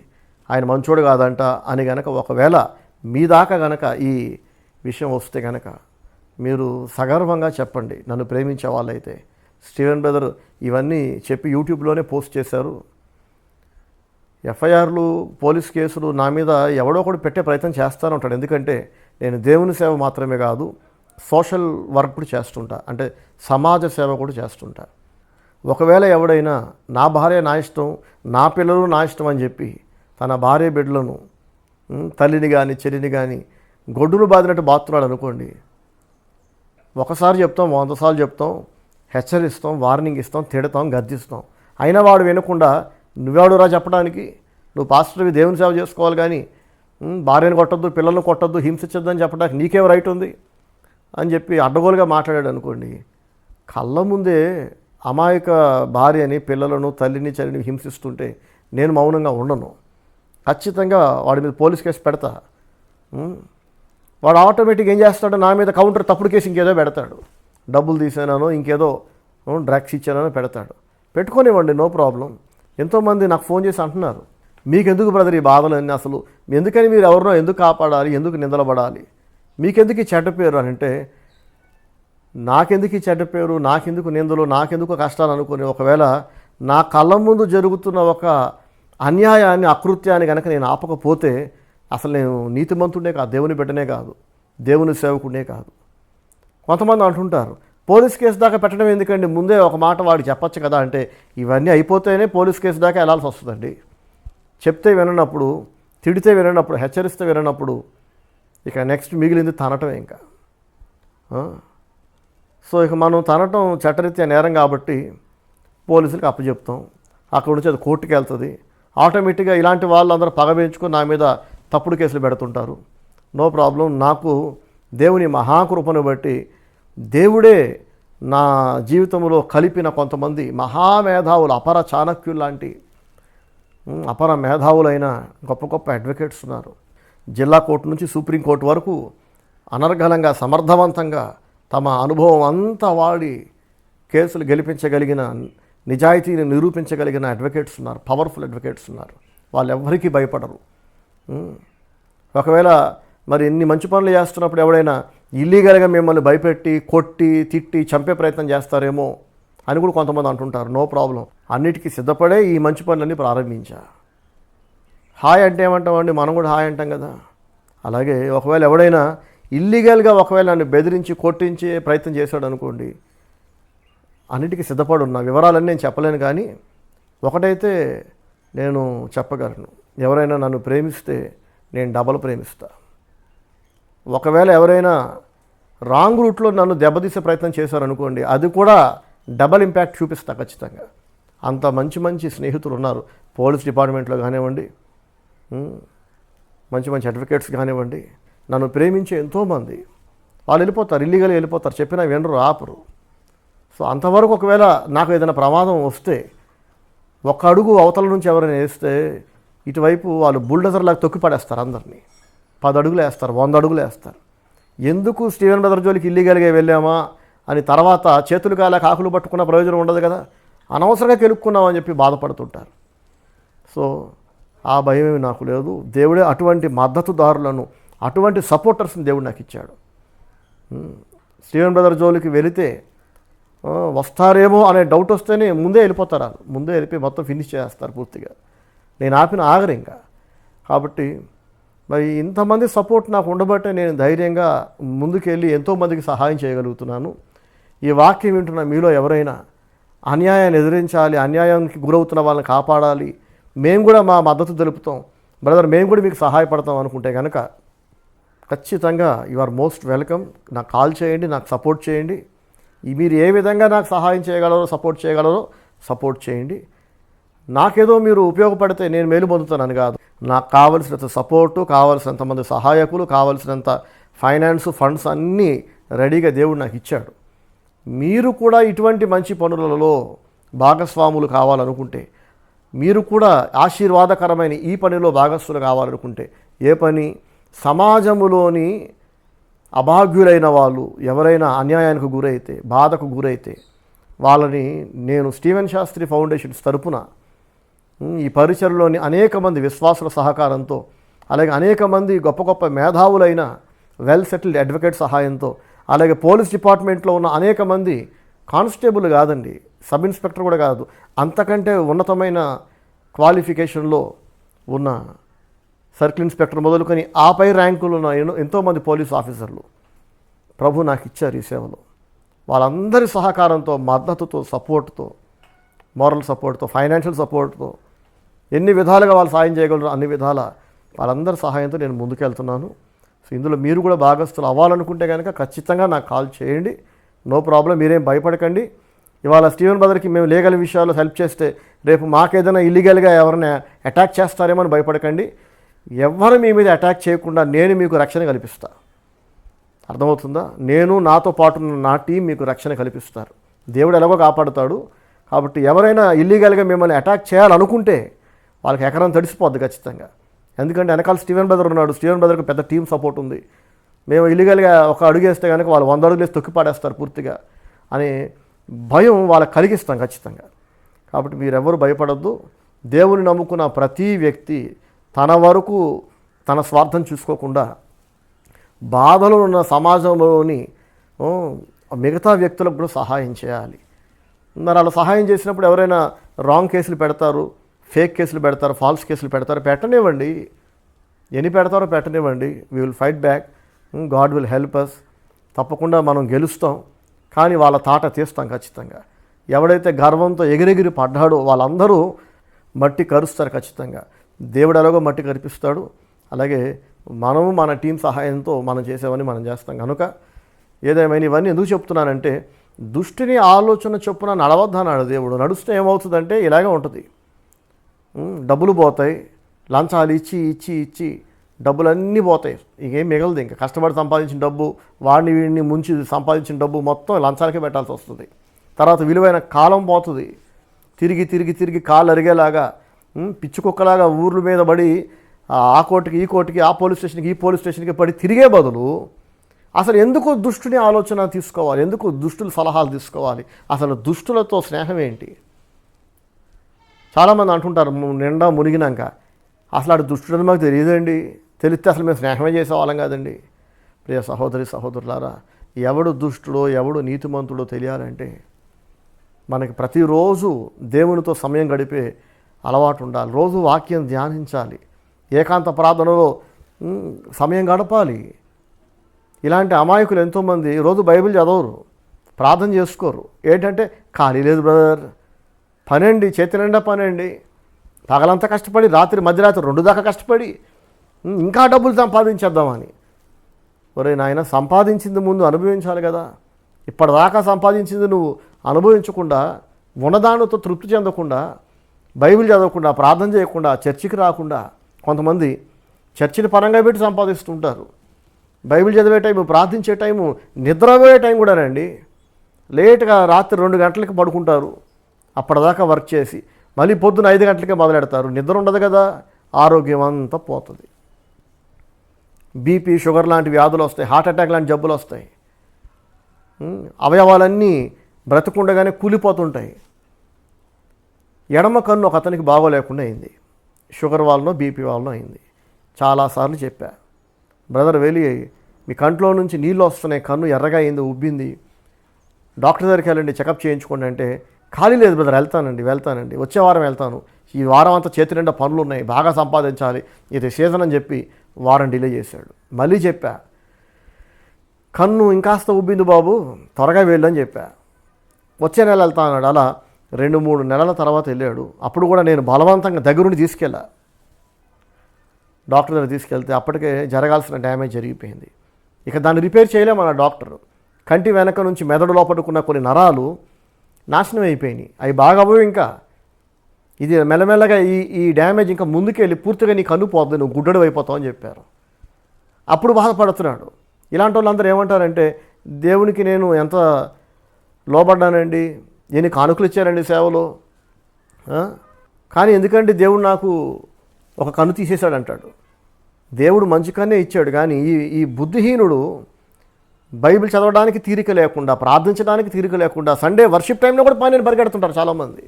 ఆయన మంచోడు కాదంట అని గనక ఒకవేళ మీ దాకా గనక ఈ విషయం వస్తే గనక మీరు సగర్వంగా చెప్పండి. నన్ను ప్రేమించే వాళ్ళైతే స్టీవెన్ బ్రదర్ ఇవన్నీ చెప్పి యూట్యూబ్లోనే పోస్ట్ చేశారు. ఎఫ్ఐఆర్లు, పోలీస్ కేసులు నా మీద ఎవడో ఒకటి పెట్టే ప్రయత్నం చేస్తూనే ఉంటాడు. ఎందుకంటే నేను దేవుని సేవ మాత్రమే కాదు, సోషల్ వర్క్ కూడా చేస్తుంటా, అంటే సమాజ సేవ కూడా చేస్తుంటా. ఒకవేళ ఎవడైనా నా భార్య నా ఇష్టం, నా పిల్లలు నా ఇష్టం అని చెప్పి తన భార్య బిడ్డలను, తల్లిని కానీ చెల్లిని కానీ గొడ్డును బాదినట్టు బాతున్నాడు అనుకోండి, ఒకసారి చెప్తాం, 100 సార్లు చెప్తాం, హెచ్చరిస్తాం, వార్నింగ్ ఇస్తాం, తిడతాం, గద్దిస్తాం. అయినా వాడు వినకుండా నువ్వెవడురా చెప్పడానికి, నువ్వు పాస్టర్వి, దేవుని సేవ చేసుకోవాలి కానీ భార్యను కొట్టద్దు, పిల్లలను కొట్టద్దు, హింసించద్దు అని చెప్పడానికి నీకేం రైట్ ఉంది అని చెప్పి అడ్డగోలుగా మాట్లాడాడు అనుకోండి, కళ్ళ ముందే అమాయక భార్యని, పిల్లలను, తల్లిని, చెల్లిని హింసిస్తుంటే నేను మౌనంగా ఉండను. ఖచ్చితంగా వాడి మీద పోలీస్ కేసు పెడతా. వాడు ఆటోమేటిక్గా ఏం చేస్తాడో నా మీద కౌంటర్ తప్పుడు కేసు ఇంకేదో పెడతాడు. డబ్బులు తీసానో ఇంకేదో డ్రగ్స్ ఇచ్చానో పెడతాడు. పెట్టుకోనివ్వండి, నో ప్రాబ్లం. ఎంతోమంది నాకు ఫోన్ చేసి అంటున్నారు, మీకెందుకు బ్రదర్ ఈ బాధలన్నీ, అసలు ఎందుకని మీరు ఎవరినో ఎందుకు కాపాడాలి, ఎందుకు నిందలబడాలి, మీకెందుకు ఈ చెడ్డ పేరు అని అంటే, నాకెందుకు ఈ చెడ్డ పేరు, నాకెందుకు నిందలు, నాకెందుకు కష్టాలు అనుకుని ఒకవేళ నా కళ్ళ ముందు జరుగుతున్న ఒక అన్యాయాన్ని, అకృత్యాన్ని కనుక నేను ఆపకపోతే అసలు నేను నీతిమంతుడే కాదు, దేవుని బిడ్డనే కాదు, దేవుని సేవకుడే కాదు. కొంతమంది అంటుంటారు, పోలీస్ కేసు దాకా పెట్టడం ఎందుకండి, ముందే ఒక మాట వాడికి చెప్పచ్చు కదా అంటే, ఇవన్నీ అయిపోతేనే పోలీస్ కేసు దాకా వెళ్ళాల్సి వస్తుందండి. చెప్తే విననప్పుడు, తిడితే విననప్పుడు, హెచ్చరిస్తే విననప్పుడు ఇక నెక్స్ట్ మిగిలింది తనటమే ఇంకా. సో ఇక మనం తనటం చట్టరీత్యా నేరం కాబట్టి పోలీసులకు అప్పచెప్తాం, అక్కడ నుంచి అది కోర్టుకి వెళ్తుంది. ఆటోమేటిక్గా ఇలాంటి వాళ్ళందరూ పగబెంచుకొని నా మీద తప్పుడు కేసులు పెడుతుంటారు. No problem. నాకు దేవుని మహాకృపను బట్టి దేవుడే నా జీవితంలో కలిపిన కొంతమంది మహామేధావులు, అపర చాణక్యులు లాంటి అపర మేధావులైన గొప్ప గొప్ప అడ్వకేట్స్ ఉన్నారు. జిల్లా కోర్టు నుంచి సుప్రీంకోర్టు వరకు అనర్గళంగా, సమర్థవంతంగా తమ అనుభవం అంతా వాడి కేసులు గెలిపించగలిగిన, నిజాయితీని నిరూపించగలిగిన అడ్వకేట్స్ ఉన్నారు, పవర్ఫుల్ అడ్వకేట్స్ ఉన్నారు. వాళ్ళు ఎవరికీ భయపడరు. ఒకవేళ మరి ఇన్ని మంచి పనులు చేస్తున్నప్పుడు ఎవడైనా ఇల్లీగల్గా మిమ్మల్ని భయపెట్టి, కొట్టి, తిట్టి, చంపే ప్రయత్నం చేస్తారేమో అని కూడా కొంతమంది అంటుంటారు. నో ప్రాబ్లం, అన్నిటికీ సిద్ధపడే ఈ మంచి పనులన్నీ ప్రారంభించా. హాయ్ అంటే ఏమంటామండి, మనం కూడా హాయ్ అంటాం కదా. అలాగే ఒకవేళ ఎవడైనా ఇల్లీగల్గా ఒకవేళ నన్ను బెదిరించి, కొట్టించే ప్రయత్నం చేశాడు అనుకోండి, అన్నిటికీ సిద్ధపడి ఉన్న వివరాలన్నీ నేను చెప్పలేను. కానీ ఒకటైతే నేను చెప్పగలను, ఎవరైనా నన్ను ప్రేమిస్తే నేను డబల్ ప్రేమిస్తా. ఒకవేళ ఎవరైనా రాంగ్ రూట్లో నన్ను దెబ్బతీసే ప్రయత్నం చేశారనుకోండి, అది కూడా డబల్ ఇంపాక్ట్ చూపిస్తా ఖచ్చితంగా. అంత మంచి మంచి స్నేహితులు ఉన్నారు పోలీస్ డిపార్ట్మెంట్లో కానివ్వండి, మంచి మంచి అడ్వకేట్స్ కానివ్వండి. నన్ను ప్రేమించే ఎంతోమంది వాళ్ళు వెళ్ళిపోతారు, ఇల్లీగల్గా వెళ్ళిపోతారు, చెప్పినా వినరు, ఆపరు. సో అంతవరకు ఒకవేళ నాకు ఏదైనా ప్రమాదం వస్తే, ఒక్క అడుగు అవతల నుంచి ఎవరైనా వేస్తే ఇటువైపు వాళ్ళు బుల్డోజర్ లాగా తొక్కి పడేస్తారు అందరినీ. 10 అడుగులు వేస్తారు, 100 అడుగులు వేస్తారు. ఎందుకు స్టీవెన్ బ్రదర్ జోలికి ఇల్లీగల్గా వెళ్ళామా అని తర్వాత చేతులు కాలేక ఆకులు పట్టుకున్న ప్రయోజనం ఉండదు కదా, అనవసరంగా కెలుక్కున్నామని చెప్పి బాధపడుతుంటారు. సో ఆ భయం నాకు లేదు. దేవుడే అటువంటి మద్దతుదారులను, అటువంటి సపోర్టర్స్ని దేవుడు నాకు ఇచ్చాడు. స్టీవెన్ బ్రదర్ జోలికి వెళితే వస్తారేమో అనే డౌట్ వస్తేనే ముందే వెళ్ళిపోతారు. వాళ్ళు ముందే వెళ్ళిపోయి మొత్తం ఫినిష్ చేస్తారు పూర్తిగా. నేను ఆగరు ఇంకా. కాబట్టి మరి ఇంతమంది సపోర్ట్ నాకు ఉండబట్టే నేను ధైర్యంగా ముందుకెళ్ళి ఎంతోమందికి సహాయం చేయగలుగుతున్నాను. ఈ వాక్యం వింటున్న మీలో ఎవరైనా అన్యాయాన్ని ఎదిరించాలి, అన్యాయానికి గురవుతున్న వాళ్ళని కాపాడాలి, మేము కూడా మా మద్దతు తెలుపుతాం బ్రదర్, మేము కూడా మీకు సహాయపడతాం అనుకుంటే కనుక ఖచ్చితంగా యు ఆర్ మోస్ట్ వెల్కమ్. నాకు కాల్ చేయండి, నాకు సపోర్ట్ చేయండి. మీరు ఏ విధంగా నాకు సహాయం చేయగలరో, సపోర్ట్ చేయండి. నాకేదో మీరు ఉపయోగపడితే నేను మేలు పొందుతానని కాదు. నాకు కావలసినంత సపోర్టు, కావలసినంత మంది సహాయకులు, కావలసినంత ఫైనాన్స్, ఫండ్స్ అన్నీ రెడీగా దేవుడు నాకు ఇచ్చాడు. మీరు కూడా ఇటువంటి మంచి పనులలో భాగస్వాములు కావాలనుకుంటే, మీరు కూడా ఆశీర్వాదకరమైన ఈ పనిలో భాగస్వాములు కావాలనుకుంటే, ఏ పని? సమాజములోని అభాగ్యులైన వాళ్ళు ఎవరైనా అన్యాయానికి గురైతే, బాధకు గురైతే వాళ్ళని నేను స్టీవెన్ శాస్త్రి ఫౌండేషన్స్ తరపున ఈ పరిచయలోని అనేక మంది విశ్వాసుల సహకారంతో, అలాగే అనేక మంది గొప్ప గొప్ప మేధావులైన వెల్ సెటిల్డ్ అడ్వకేట్ సహాయంతో, అలాగే పోలీస్ డిపార్ట్మెంట్లో ఉన్న అనేక మంది కానిస్టేబుల్ కాదండి, సబ్ ఇన్స్పెక్టర్ కూడా కాదు, అంతకంటే ఉన్నతమైన క్వాలిఫికేషన్లో ఉన్న సర్కిల్ ఇన్స్పెక్టర్ మొదలుకొని ఆపై ర్యాంకులు ఉన్న ఎంతోమంది పోలీస్ ఆఫీసర్లు ప్రభు నాకు ఇచ్చారు ఈ సేవలో. వాళ్ళందరి సహకారంతో, మద్దతుతో, సపోర్ట్తో, మోరల్ సపోర్ట్తో, ఫైనాన్షియల్ సపోర్ట్తో, ఎన్ని విధాలుగా వాళ్ళు సాయం చేయగలరు అన్ని విధాల వాళ్ళందరి సహాయంతో నేను ముందుకెళ్తున్నాను. సో ఇందులో మీరు కూడా భాగస్తులు అవ్వాలనుకుంటే కనుక ఖచ్చితంగా నాకు కాల్ చేయండి. నో ప్రాబ్లం, మీరేం భయపడకండి. ఇవాళ స్టీవెన్ బ్రదర్కి మేము లీగల్ విషయాల్లో హెల్ప్ చేస్తే రేపు మాకేదైనా ఇల్లీగల్గా ఎవరైనా అటాక్ చేస్తారేమో అని భయపడకండి. ఎవరు మీ మీద అటాక్ చేయకుండా నేను మీకు రక్షణ కల్పిస్తా. అర్థమవుతుందా? నేను, నాతో పాటు నా టీం మీకు రక్షణ కల్పిస్తారు. దేవుడు ఎలాగో కాపాడుతాడు. కాబట్టి ఎవరైనా ఇల్లీగల్గా మిమ్మల్ని అటాక్ చేయాలనుకుంటే వాళ్ళకి ఎకరం తడిసిపోద్ది ఖచ్చితంగా. ఎందుకంటే వెనకాల స్టీవెన్ బ్రదర్ ఉన్నాడు. స్టీవెన్ బ్రదర్కి పెద్ద టీం సపోర్ట్ ఉంది. మేము ఇల్లీగల్గా ఒక అడుగు వేస్తే కనుక వాళ్ళు 100 అడుగులు వేసి తొక్కి పాడేస్తారు పూర్తిగా అని భయం వాళ్ళకి కలిగిస్తాం ఖచ్చితంగా. కాబట్టి మీరెవరు భయపడద్దు. దేవుని నమ్ముకున్న ప్రతి వ్యక్తి తన వరకు తన స్వార్థం చూసుకోకుండా బాధలో ఉన్న సమాజంలోని మిగతా వ్యక్తులకు కూడా సహాయం చేయాలి. మరి అలా సహాయం చేసినప్పుడు ఎవరైనా రాంగ్ కేసులు పెడతారు, ఫేక్ కేసులు పెడతారు, ఫాల్స్ కేసులు పెడతారు. పెట్టనివ్వండి, ఎన్ని పెడతారో పెట్టనివ్వండి. We will fight back. God will help us. తప్పకుండా మనం గెలుస్తాం. కానీ వాళ్ళ తాట తీస్తాం ఖచ్చితంగా. ఎవడైతే గర్వంతో ఎగిరెగిరి పడ్డాడో వాళ్ళందరూ మట్టి కరుస్తారు ఖచ్చితంగా. దేవుడు ఎలాగో మట్టి కరిపిస్తాడు. అలాగే మనము మన టీం సహాయంతో మనం చేసేవన్నీ మనం చేస్తాం. కనుక ఏదేమైనా ఇవన్నీ ఎందుకు చెప్తున్నానంటే, దుష్టిని ఆలోచన చొప్పున నడవద్దన్నాడు దేవుడు. నడుస్తే ఏమవుతుందంటే ఇలాగే ఉంటుంది. డబ్బులు పోతాయి, లంచాలు ఇచ్చి ఇచ్చి ఇచ్చి డబ్బులన్నీ పోతాయి. ఇంకేం మిగలదు. ఇంకా కష్టపడి సంపాదించిన డబ్బు, వాడిని వీడిని ముంచి సంపాదించిన డబ్బు మొత్తం లంచాలకే పెట్టాల్సి వస్తుంది. తర్వాత విలువైన కాలం పోతుంది. తిరిగి తిరిగి తిరిగి కాళ్ళు అరిగేలాగా పిచ్చి కుక్కలాగా ఊర్ల మీద పడి ఆ కోర్టుకి ఈ కోర్టుకి, ఆ పోలీస్ స్టేషన్కి ఈ పోలీస్ స్టేషన్కి పడి తిరిగే బదులు అసలు ఎందుకు దుష్టుని ఆలోచన తీసుకోవాలి? ఎందుకు దుష్టుల సలహాలు తీసుకోవాలి? అసలు దుష్టులతో స్నేహం ఏంటి? చాలామంది అంటుంటారు నిండా మునిగినాక, అసలు అటు దుష్టుడని మాకు తెలియదండి, తెలిస్తే అసలు మేము స్నేహమే చేసేవాళ్ళం కాదండి. ప్రియ సహోదరి సహోదరులారా, ఎవడు దుష్టుడో ఎవడు నీతిమంతుడో తెలియాలంటే మనకి ప్రతిరోజు దేవునితో సమయం గడిపే అలవాటు ఉండాలి. రోజు వాక్యం ధ్యానించాలి, ఏకాంత ప్రార్థనలో సమయం గడపాలి. ఇలాంటి అమాయకులు ఎంతోమంది రోజు బైబిల్ చదవరు, ప్రార్థన చేసుకోరు. ఏంటంటే ఖాళీ లేదు బ్రదర్, పనండి, చేతి నిండా పనండి, పగలంతా కష్టపడి మధ్యరాత్రి 2 దాకా కష్టపడి ఇంకా డబ్బులు సంపాదించేద్దామని. ఒరే నాయన, సంపాదించింది ముందు అనుభవించాలి కదా. ఇప్పటిదాకా సంపాదించింది నువ్వు అనుభవించకుండా, ఉన్నదానితో తృప్తి చెందకుండా, బైబిల్ చదవకుండా, ప్రార్థన చేయకుండా, చర్చికి రాకుండా కొంతమంది చర్చిని పరంగా పెట్టి సంపాదిస్తుంటారు. బైబిల్ చదివే టైము, ప్రార్థించే టైము, నిద్రపోయే టైం కూడానండి. లేట్గా రాత్రి 2 గంటలకి పడుకుంటారు. అప్పటిదాకా వర్క్ చేసి మళ్ళీ పొద్దున 5 గంటలకే మొదలెడతారు. నిద్ర ఉండదు కదా, ఆరోగ్యం అంతా పోతుంది. బీపీ, షుగర్ లాంటి వ్యాధులు వస్తాయి, హార్ట్ అటాక్ లాంటి జబ్బులు వస్తాయి. అవయవాలన్నీ బ్రతుకుండగానే కూలిపోతుంటాయి. ఎడమ కన్ను ఒక అతనికి బాగోలేకుండా అయింది. షుగర్ వాళ్ళనో బీపీ వాళ్ళనో అయింది. చాలాసార్లు చెప్పా, బ్రదర్ వెళ్ళి మీ కంట్లో నుంచి నీళ్ళు వస్తున్నాయి, కన్ను ఎర్రగా అయింది, ఉబ్బింది, డాక్టర్ దగ్గరికి వెళ్ళండి, చెకప్ చేయించుకోండి అంటే, ఖాళీ లేదు బ్రదర్, వెళ్తానండి, వచ్చే వారం వెళ్తాను, ఈ వారం అంతా చేతి నిండా పనులు ఉన్నాయి, బాగా సంపాదించాలి, ఇది సీజన్ అని చెప్పి వారం డిలే చేశాడు. మళ్ళీ చెప్పా, కన్ను ఇంకాస్త ఉబ్బింది బాబు, త్వరగా వెళ్ళని చెప్పా. వచ్చే నెల వెళ్తా అన్నాడు. అలా 2-3 నెలల తర్వాత వెళ్ళాడు. అప్పుడు కూడా నేను బలవంతంగా దగ్గరుండి తీసుకెళ్ళా. డాక్టర్ దగ్గర తీసుకెళ్తే అప్పటికే జరగాల్సిన డ్యామేజ్ జరిగిపోయింది. ఇక దాన్ని రిపేర్ చేయలేమన్న డాక్టర్. కంటి వెనక నుంచి మెదడు లోపడుకున్న కొన్ని నరాలు నాశనం అయిపోయినాయి, అవి బాగా అవ్వవు. ఇంకా ఇది మెల్లమెల్లగా ఈ డ్యామేజ్ ఇంకా ముందుకెళ్ళి పూర్తిగా నీ కన్ను పోతుంది, నువ్వు గుడ్డడు అయిపోతావు అని చెప్పారు. అప్పుడు బాధపడుతున్నాడు. ఇలాంటి వాళ్ళందరూ ఏమంటారంటే, దేవునికి నేను ఎంత లోబడ్డానండి, ఎన్ని కానుకలు ఇచ్చారండి సేవలో, కానీ ఎందుకంటే దేవుడు నాకు ఒక కన్ను తీసేశాడు అంటాడు. దేవుడు మంచి కన్నే ఇచ్చాడు, కానీ ఈ బుద్ధిహీనుడు బైబిల్ చదవడానికి తీరిక లేకుండా, ప్రార్థించడానికి తీరిక లేకుండా, సండే వర్షిప్ టైంలో కూడా పని పరిగెడుతుంటారు చాలామంది.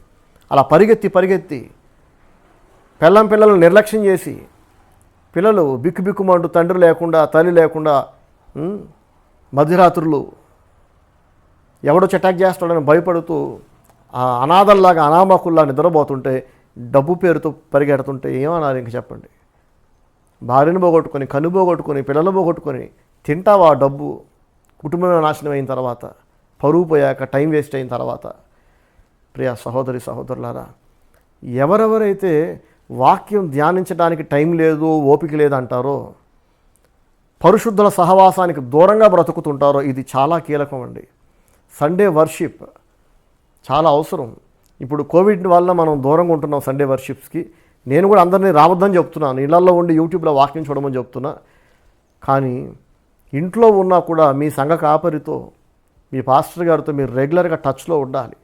అలా పరిగెత్తి పిల్లలను నిర్లక్ష్యం చేసి, పిల్లలు బిక్కుమంటూ తండ్రి లేకుండా, తల్లి లేకుండా, మధ్యరాత్రులు ఎవడో అటాక్ చేస్తాడని భయపడుతూ అనాథల్లాగా, అనామకుల్లా నిద్రపోతుంటే, డబ్బు పేరుతో పరిగెడుతుంటే ఏమన్నారు ఇంక చెప్పండి. భార్యను పోగొట్టుకొని, కన్ను పోగొట్టుకొని, పిల్లలు పోగొట్టుకొని తింటావా డబ్బు? కుటుంబమే నాశనం అయిన తర్వాత, పరువు పోయాక, టైం వేస్ట్ అయిన తర్వాత. ప్రియ సహోదరి సహోదరులారా, ఎవరెవరైతే వాక్యం ధ్యానించడానికి టైం లేదు, ఓపిక లేదంటారో, పరిశుద్ధుల సహవాసానికి దూరంగా బ్రతుకుతుంటారో, ఇది చాలా కీలకం అండి. సండే వర్షిప్ చాలా అవసరం. ఇప్పుడు కోవిడ్ వల్ల మనం దూరంగా ఉంటున్నాం సండే వర్షిప్స్కి. నేను కూడా అందరినీ రావద్దని చెప్తున్నాను, ఇళ్లలో ఉండి యూట్యూబ్లో వాక్యం చూడమని చెప్తున్నా. కానీ ఇంట్లో ఉన్నా కూడా మీ సంఘ కాపరితో, మీ పాస్టర్ గారితో మీరు రెగ్యులర్గా టచ్లో ఉండాలి.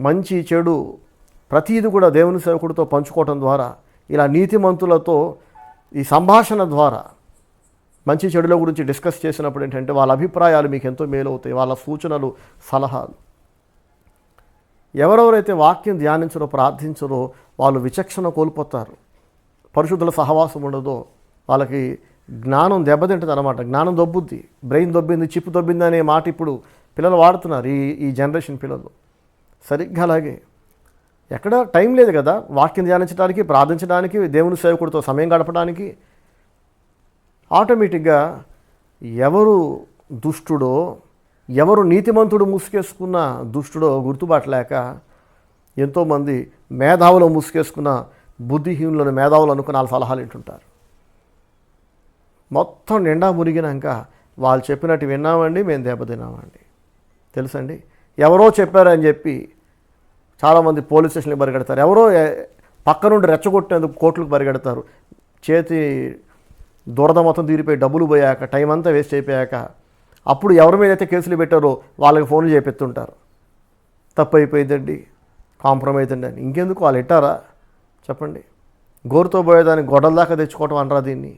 మంచి చెడు ప్రతీది కూడా దేవుని సేవకుడితో పంచుకోవటం ద్వారా, ఇలా నీతిమంతులతో ఈ సంభాషణ ద్వారా మంచి చెడుల గురించి డిస్కస్ చేసినప్పుడు ఏంటంటే, వాళ్ళ అభిప్రాయాలు మీకు ఎంతో మేలవుతాయి, వాళ్ళ సూచనలు, సలహాలు. ఎవరెవరైతే వాక్యం ధ్యానించరో, ప్రార్థించరో, వాళ్ళు విచక్షణ కోల్పోతారు. పరిశుద్ధుల సహవాసం ఉండదో వాళ్ళకి జ్ఞానం దెబ్బతింటుంది అనమాట. జ్ఞానం దొబ్బుద్ది, బ్రెయిన్ దొబ్బింది, చిప్పు దొబ్బింది అనే మాట ఇప్పుడు పిల్లలు వాడుతున్నారు, ఈ జనరేషన్ పిల్లలు. సరిగ్గా అలాగే ఎక్కడ టైం లేదు కదా వాక్యం ధ్యానించడానికి, ప్రార్థించడానికి, దేవుని సేవకుడితో సమయం గడపడానికి. ఆటోమేటిక్గా ఎవరు దుష్టుడో, ఎవరు నీతిమంతుడు ముసుగేసుకున్న దుష్టుడో గుర్తుపట్టలేక ఎంతోమంది మేధావులు ముసుగేసుకున్న బుద్ధిహీనులను మేధావులు అనుకుని వాళ్ళ సలహాలు వింటుంటారు. మొత్తం నిండా మురిగినాక వాళ్ళు చెప్పినట్టు విన్నామండి, మేము దెబ్బతిన్నామండి. తెలుసండి, ఎవరో చెప్పారని చెప్పి చాలామంది పోలీస్ స్టేషన్కి పరిగెడతారు, ఎవరో పక్క నుండి రెచ్చగొట్టేందుకు కోర్టులకు పరిగెడతారు. చేతి దురద మొత్తం తీరిపోయి డబ్బులు పోయాక, టైం అంతా వేస్ట్ అయిపోయాక, అప్పుడు ఎవరి మీద అయితే కేసులు పెట్టారో వాళ్ళకి ఫోన్లు చేపెత్తుంటారు, తప్పు అయిపోయిందండి, కాంప్రమైజ్ అండి అని. ఇంకెందుకు వాళ్ళు ఇట్టారా చెప్పండి? గోరుతో పోయేదాన్ని గొడవల దాకా తెచ్చుకోవటం అనరా దీన్ని?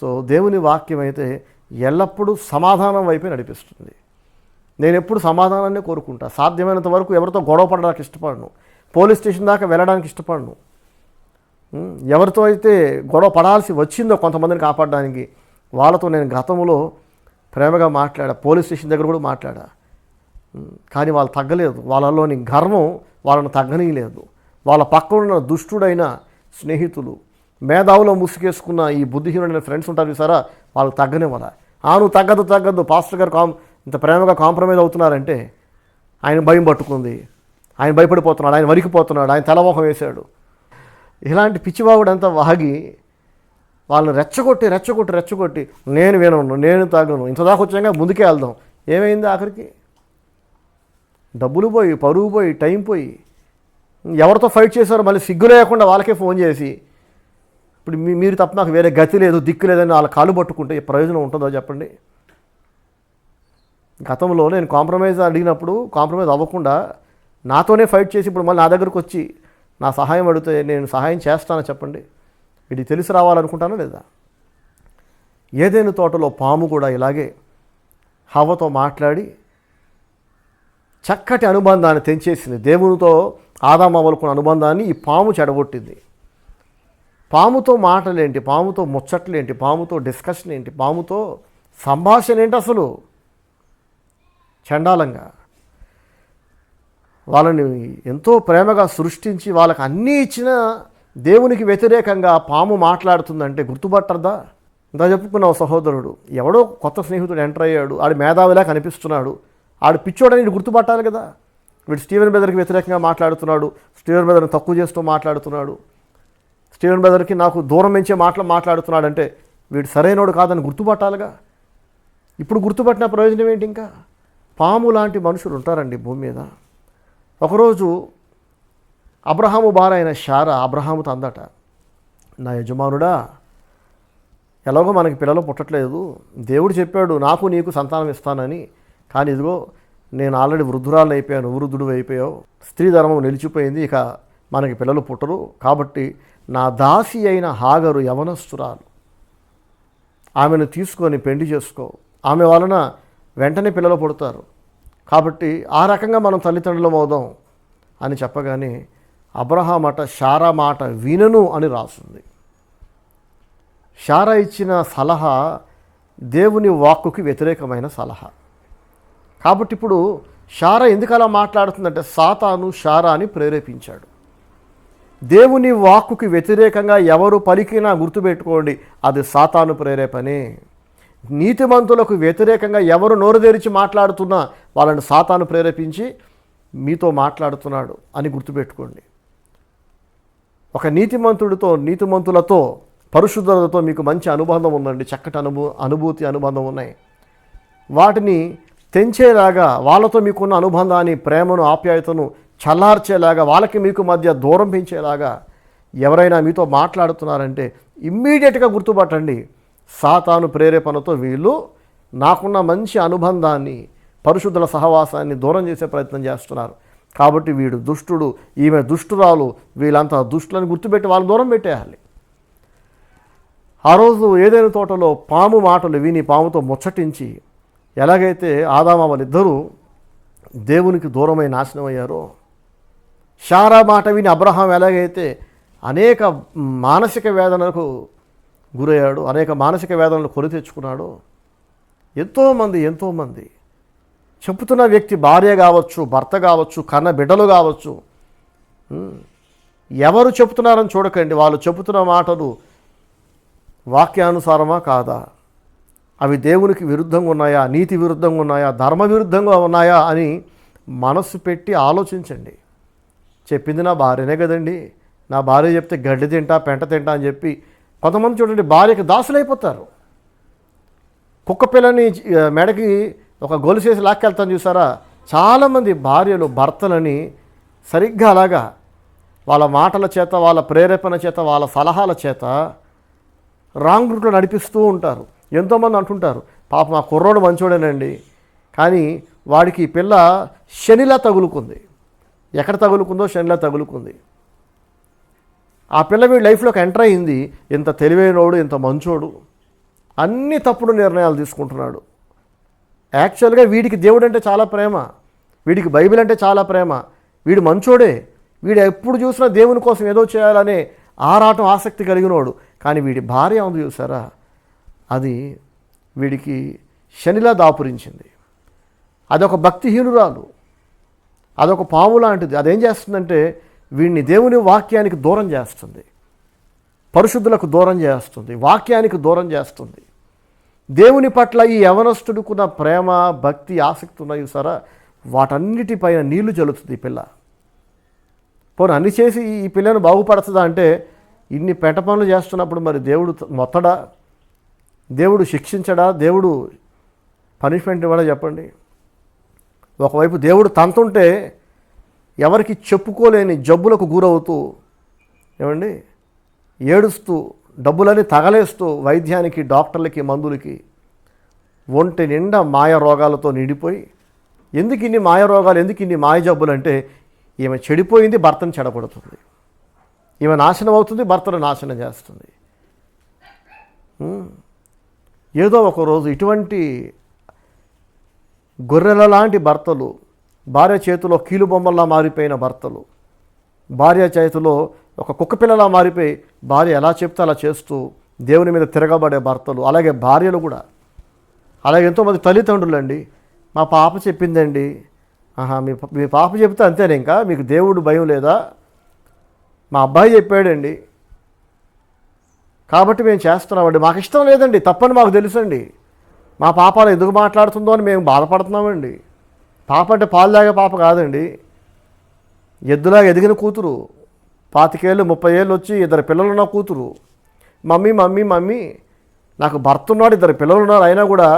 సో దేవుని వాక్యం అయితే ఎల్లప్పుడూ సమాధానం వైపే నడిపిస్తుంది. నేను ఎప్పుడు సమాధానాన్ని కోరుకుంటా. సాధ్యమైనంత వరకు ఎవరితో గొడవ పడడానికి ఇష్టపడను, పోలీస్ స్టేషన్ దాకా వెళ్ళడానికి ఇష్టపడను. ఎవరితో అయితే గొడవ పడాల్సి వచ్చిందో కొంతమందిని కాపాడడానికి, వాళ్ళతో నేను గతంలో ప్రేమగా మాట్లాడా, పోలీస్ స్టేషన్ దగ్గర కూడా మాట్లాడా. కానీ వాళ్ళు తగ్గలేదు, వాళ్ళలోని గర్వం వాళ్ళను తగ్గనీయలేదు. వాళ్ళ పక్కన దుష్టుడైన స్నేహితులు, మేధావులో ముసుగేసుకున్న ఈ బుద్ధిహీనుడైన ఫ్రెండ్స్ ఉంటారు చూసారా, వాళ్ళు తగ్గనివ్వాల. నువ్వు తగ్గద్దు, పాస్టర్ గారు ఇంత ప్రేమగా కాంప్రమైజ్ అవుతున్నారంటే ఆయన భయం పట్టుకుంది, ఆయన భయపడిపోతున్నాడు, ఆయన వణికిపోతున్నాడు, ఆయన తెల్లమోహం వేశాడు. ఇలాంటి పిచ్చివాగుడంతా వాగి వాళ్ళని రెచ్చగొట్టి నేను వినను, నేను తాగను, ఇంత దాకా వచ్చాక ముందుకే వెళ్దాం. ఏమైంది ఆఖరికి? డబ్బులు పోయి, పరువు పోయి, టైం పోయి, ఎవరితో ఫైట్ చేశారో మళ్ళీ సిగ్గు లేకుండా వాళ్ళకే ఫోన్ చేసి, ఇప్పుడు మీరు తప్ప నాకు వేరే గతి లేదు, దిక్కు లేదని వాళ్ళ కాలు పట్టుకుంటే ప్రయోజనం ఉంటుందో చెప్పండి? గతంలో నేను కాంప్రమైజ్ అడిగినప్పుడు కాంప్రమైజ్ అవ్వకుండా నాతోనే ఫైట్ చేసి ఇప్పుడు మళ్ళీ నా దగ్గరకు వచ్చి నా సహాయం అడిగితే నేను సహాయం చేస్తానని చెప్పండి? ఇది తెలిసి రావాలనుకుంటానా లేదా? ఏదైనా తోటలో పాము కూడా ఇలాగే హవ్వతో మాట్లాడి చక్కటి అనుబంధాన్ని తెంచేసింది. దేవునితో ఆదాము అవ్వలకున్న అనుబంధాన్ని ఈ పాము చెడగొట్టింది. పాముతో మాటలేంటి, పాముతో ముచ్చట్లేంటి, పాముతో డిస్కషన్ ఏంటి, పాముతో సంభాషణ ఏంటి, అసలు చండాలంగా వాళ్ళని ఎంతో ప్రేమగా సృష్టించి వాళ్ళకి అన్నీ ఇచ్చిన దేవునికి వ్యతిరేకంగా పాము మాట్లాడుతుందంటే గుర్తుపట్టదా? ఇంత చెప్పుకున్నావు సహోదరుడు, ఎవడో కొత్త స్నేహితుడు ఎంటర్ అయ్యాడు, ఆడు మేధావిలా కనిపిస్తున్నాడు, ఆడు పిచ్చోడని గుర్తుపట్టాలి కదా. వీడు స్టీవెన్ బ్రదర్కి వ్యతిరేకంగా మాట్లాడుతున్నాడు, స్టీవెన్ బ్రదర్ని తక్కువ చేస్తూ మాట్లాడుతున్నాడు, స్టీవెన్ బ్రదర్కి నాకు దూరం పెంచే మాట్లాడుతున్నాడు అంటే వీడు సరైనోడు కాదని గుర్తుపట్టాలిగా. ఇప్పుడు గుర్తుపట్టిన ప్రయోజనం ఏంటి? ఇంకా పాము లాంటి మనుషులు ఉంటారండి భూమి మీద. ఒకరోజు అబ్రహాము భార్య అయిన శారా అబ్రహాముతో అందట, నా యజమానుడా, ఎలాగో మనకి పిల్లలు పుట్టట్లేదు, దేవుడు చెప్పాడు నాకు నీకు సంతానం ఇస్తానని, కానీ ఇదిగో నేను ఆల్రెడీ వృద్ధురాలు అయిపోయాను, వృద్ధుడు అయిపోయావు, స్త్రీ ధర్మం నిలిచిపోయింది, ఇక మనకి పిల్లలు పుట్టరు, కాబట్టి నా దాసి అయిన హాగరు యవనస్తురాలు, ఆమెను తీసుకొని పెళ్లి చేసుకో, ఆమె వలన వెంటనే పిల్లలు పుడతారు, కాబట్టి ఆ రకంగా మనం తల్లిదండ్రులం అవుదాం అని చెప్పగానే అబ్రహాం అట శారా మాట వినను అని రాస్తుంది. శారా ఇచ్చిన సలహా దేవుని వాక్కుకి వ్యతిరేకమైన సలహా. కాబట్టి ఇప్పుడు శారా ఎందుకు అలా మాట్లాడుతుందంటే సాతాను శారాని ప్రేరేపించాడు. దేవుని వాక్కుకి వ్యతిరేకంగా ఎవరు పలికినా గుర్తుపెట్టుకోండి, అది సాతాను ప్రేరేపణే. నీతిమంతులకు వ్యతిరేకంగా ఎవరు నోరు తెరిచి మాట్లాడుతున్నా వాళ్ళని సాతాను ప్రేరేపించి మీతో మాట్లాడుతున్నాడు అని గుర్తుపెట్టుకోండి. ఒక నీతిమంతులతో పరిశుద్ధులతో మీకు మంచి అనుబంధం ఉందండి, చక్కటి అనుభూతి అనుబంధం ఉన్నాయి. వాటిని తెంచేలాగా, వాళ్ళతో మీకున్న అనుబంధాన్ని, ప్రేమను, ఆప్యాయతను చల్లార్చేలాగా, వాళ్ళకి మీకు మధ్య దూరం పెంచేలాగా ఎవరైనా మీతో మాట్లాడుతున్నారంటే ఇమ్మీడియట్గా గుర్తుపట్టండి, సాతాను ప్రేరేపణతో వీళ్ళు నాకున్న మంచి అనుబంధాన్ని, పరిశుద్ధుల సహవాసాన్ని దూరం చేసే ప్రయత్నం చేస్తున్నారు, కాబట్టి వీడు దుష్టుడు, ఈమె దుష్టురాలు, వీళ్ళంతా దుష్టులని గుర్తుపెట్టి వాళ్ళు దూరం పెట్టేయాలి. ఆ రోజు ఏదైనా తోటలో పాము మాటలు విని పాముతో ముచ్చటించి ఎలాగైతే ఆదాము వాళ్ళిద్దరూ దేవునికి దూరమై నాశనం అయ్యారో, శారా మాట విని అబ్రహాం ఎలాగైతే అనేక మానసిక వేదనలకు గురయ్యాడు, అనేక మానసిక వేదనలు కొని తెచ్చుకున్నాడు, ఎంతోమంది చెప్పుతున్న వ్యక్తి భార్య కావచ్చు, భర్త కావచ్చు, కన్న బిడ్డలు కావచ్చు, ఎవరు చెప్తున్నారని చూడకండి, వాళ్ళు చెబుతున్న మాటలు వాక్యానుసారమా కాదా, అవి దేవునికి విరుద్ధంగా ఉన్నాయా, నీతి విరుద్ధంగా ఉన్నాయా, ధర్మ విరుద్ధంగా ఉన్నాయా అని మనస్సు పెట్టి ఆలోచించండి. చెప్పింది నా భార్యనే కదండి, నా భార్య చెప్తే గడ్డి తింటా పెంట తింటా అని చెప్పి కొంతమంది చూడండి భార్యకి దాసులైపోతారు. కుక్క పిల్లని మెడకి ఒక గొలుసేసి లాక్కెళ్తాను చూసారా, చాలామంది భార్యలు భర్తలని సరిగ్గా అలాగా వాళ్ళ మాటల చేత, వాళ్ళ ప్రేరేపణ చేత, వాళ్ళ సలహాల చేత రాంగ్ రూట్లో నడిపిస్తూ ఉంటారు. ఎంతోమంది అంటుంటారు, పాప మా కుర్రోడు మంచోడేనండి, కానీ వాడికి ఈ పిల్ల శనిలా తగులుకుంది. ఎక్కడ తగులుకుందో శనిలా తగులుకుంది. ఆ పిల్ల వీడి లైఫ్లోకి ఎంటర్ అయింది, ఇంత తెలివైనోడు, ఇంత మంచోడు, అన్ని తప్పుడు నిర్ణయాలు తీసుకుంటున్నాడు. యాక్చువల్గా వీడికి దేవుడు అంటే చాలా ప్రేమ, వీడికి బైబిల్ అంటే చాలా ప్రేమ, వీడు మంచోడే, వీడు ఎప్పుడు చూసినా దేవుని కోసం ఏదో చేయాలనే ఆరాటం, ఆసక్తి కలిగినోడు, కానీ వీడి భార్య ఉంది చూసారా, అది వీడికి శనిలా దాపురించింది. అదొక భక్తిహీనురాలు, అదొక పాము లాంటిది. అదేం చేస్తుందంటే వీడిని దేవుని వాక్యానికి దూరం చేస్తుంది, పరిశుద్ధులకు దూరం చేస్తుంది, వాక్యానికి దూరం చేస్తుంది. దేవుని పట్ల ఈ యవనస్తుడుకున్న ప్రేమ, భక్తి, ఆసక్తి ఉన్నాయి సరే, వాటన్నిటిపైన నీళ్లు చల్లుతుంది ఈ పిల్ల. పోనీ అన్ని చేసి ఈ పిల్లను బాగుపడుతుందా అంటే, ఇన్ని పెంట పనులు చేస్తున్నప్పుడు మరి దేవుడు మొత్తడా, దేవుడు శిక్షించడా, దేవుడు పనిష్మెంట్ ఇవ్వడా చెప్పండి. ఒకవైపు దేవుడు తంతుంటే ఎవరికి చెప్పుకోలేని జబ్బులకు గురవుతూ, ఏమండి, ఏడుస్తూ, డబ్బులని తగలేస్తూ వైద్యానికి, డాక్టర్లకి, మందులకి, ఒంటి నిండా మాయ రోగాలతో నిండిపోయి, ఎందుకు ఇన్ని మాయ రోగాలు, ఎందుకు ఇన్ని మాయ జబ్బులు అంటే ఈమె చెడిపోయింది, భర్తను చెడగొడుతుంది, ఈమె నాశనం అవుతుంది, భర్తను నాశనం చేస్తుంది. ఏదో ఒకరోజు ఇటువంటి గొర్రెల లాంటి భర్తలు, భార్య చేతిలో కీలుబొమ్మల్లా మారిపోయిన భర్తలు, భార్య చేతిలో ఒక కుక్కపిల్లలా మారిపోయి భార్య ఎలా చెప్తే అలా చేస్తూ దేవుని మీద తిరగబడే భర్తలు, అలాగే భార్యలు కూడా, అలాగే ఎంతోమంది తల్లిదండ్రులు అండి, మా పాప చెప్పిందండి, మీ పాప చెప్తే అంతేనే, ఇంకా మీకు దేవుడు భయం లేదా, మా అబ్బాయి చెప్పాడండి కాబట్టి మేము చేస్తున్నామండి, మాకు ఇష్టం లేదండి, తప్పని మాకు తెలుసండి, మా పాపాలు ఎందుకు మాట్లాడుతుందో అని మేము బాధపడుతున్నామండి. పాప అంటే పాలు తాగే పాప కాదండి, ఎద్దులాగా ఎదిగిన కూతురు, 25 ఏళ్ళు 30 ఏళ్ళు వచ్చి 2 పిల్లలున్న కూతురు, మమ్మీ మమ్మీ మమ్మీ నాకు భర్త ఉన్నాడు, 2 పిల్లలు ఉన్నారు, అయినా కూడా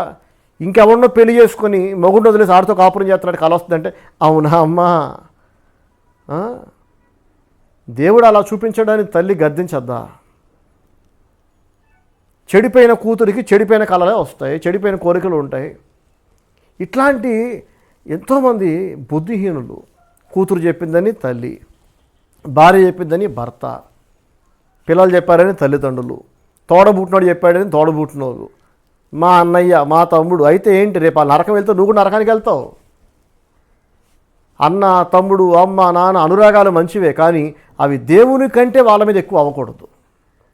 ఇంకెవరినో పెళ్లి చేసుకొని మొగుడిని వదిలేసి ఆడితో కాపురం చేస్తున్నాడు, కల వస్తుందంటే అవునా అమ్మా? దేవుడు అలా చూపించడానికి తల్లి గద్దించద్దా? చెడిపోయిన కూతురికి చెడిపోయిన కళలే వస్తాయి, చెడిపోయిన కోరికలు ఉంటాయి. ఇట్లాంటి ఎంతోమంది బుద్ధిహీనులు, కూతురు చెప్పిందని తల్లి, భార్య చెప్పిందని భర్త, పిల్లలు చెప్పారని తల్లిదండ్రులు, తోడబుట్టినోడు చెప్పాడని తోడబుట్టినోడు, మా అన్నయ్య మా తమ్ముడు, అయితే ఏంటి రేపు ఆ నరకం వెళ్తావు, నువ్వు నరకానికి వెళ్తావు. అన్న తమ్ముడు అమ్మ నాన్న అనురాగాలు మంచివే, కానీ అవి దేవుని కంటే వాళ్ళ మీద ఎక్కువ అవ్వకూడదు.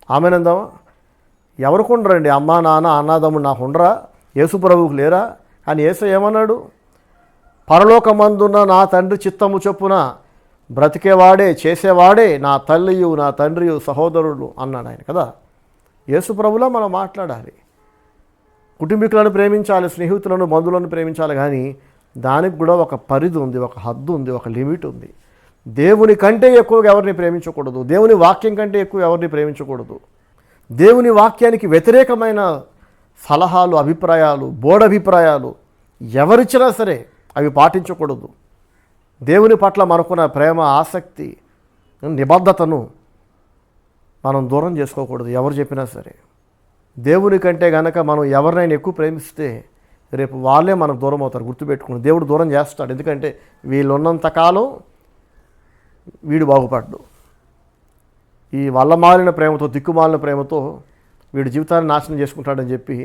ఆమెనందామా? ఎవరికి ఉండరండి అమ్మ నాన్న అన్నదమ్ముడు, నాకు ఉండరా? యేసు ప్రభువుకు లేరా? కానీ యేసు ఏమన్నాడు? పరలోకమందున్న నా తండ్రి చిత్తము చొప్పున బ్రతికేవాడే చేసేవాడే నా తల్లియు నా తండ్రియు సహోదరులు అన్నాడు ఆయన కదా. యేసు ప్రభులా మనం మాట్లాడాలి, కుటుంబీకులను ప్రేమించాలి, స్నేహితులను బంధువులను ప్రేమించాలి, కానీ దానికి కూడా ఒక పరిధి ఉంది, ఒక హద్దు ఉంది, ఒక లిమిట్ ఉంది. దేవుని కంటే ఎక్కువగా ఎవరిని ప్రేమించకూడదు, దేవుని వాక్యం కంటే ఎక్కువ ఎవరిని ప్రేమించకూడదు. దేవుని వాక్యానికి వ్యతిరేకమైన సలహాలు, అభిప్రాయాలు, బోర్డభిప్రాయాలు ఎవరిచ్చినా సరే అవి పాటించకూడదు. దేవుని పట్ల మనకున్న ప్రేమ, ఆసక్తి, నిబద్ధతను మనం దూరం చేసుకోకూడదు ఎవరు చెప్పినా సరే. దేవుని కంటే గనక మనం ఎవరినైనా ఎక్కువ ప్రేమిస్తే రేపు వాళ్ళే మనకు దూరం అవుతారు. గుర్తుపెట్టుకుని దేవుడు దూరం చేస్తాడు, ఎందుకంటే వీళ్ళున్నంతకాలం వీడు బాగుపడ్డు. ఈ వల్లమాలిన ప్రేమతో, దిక్కుమాలిన ప్రేమతో వీడు జీవితాన్ని నాశనం చేసుకుంటాడని చెప్పి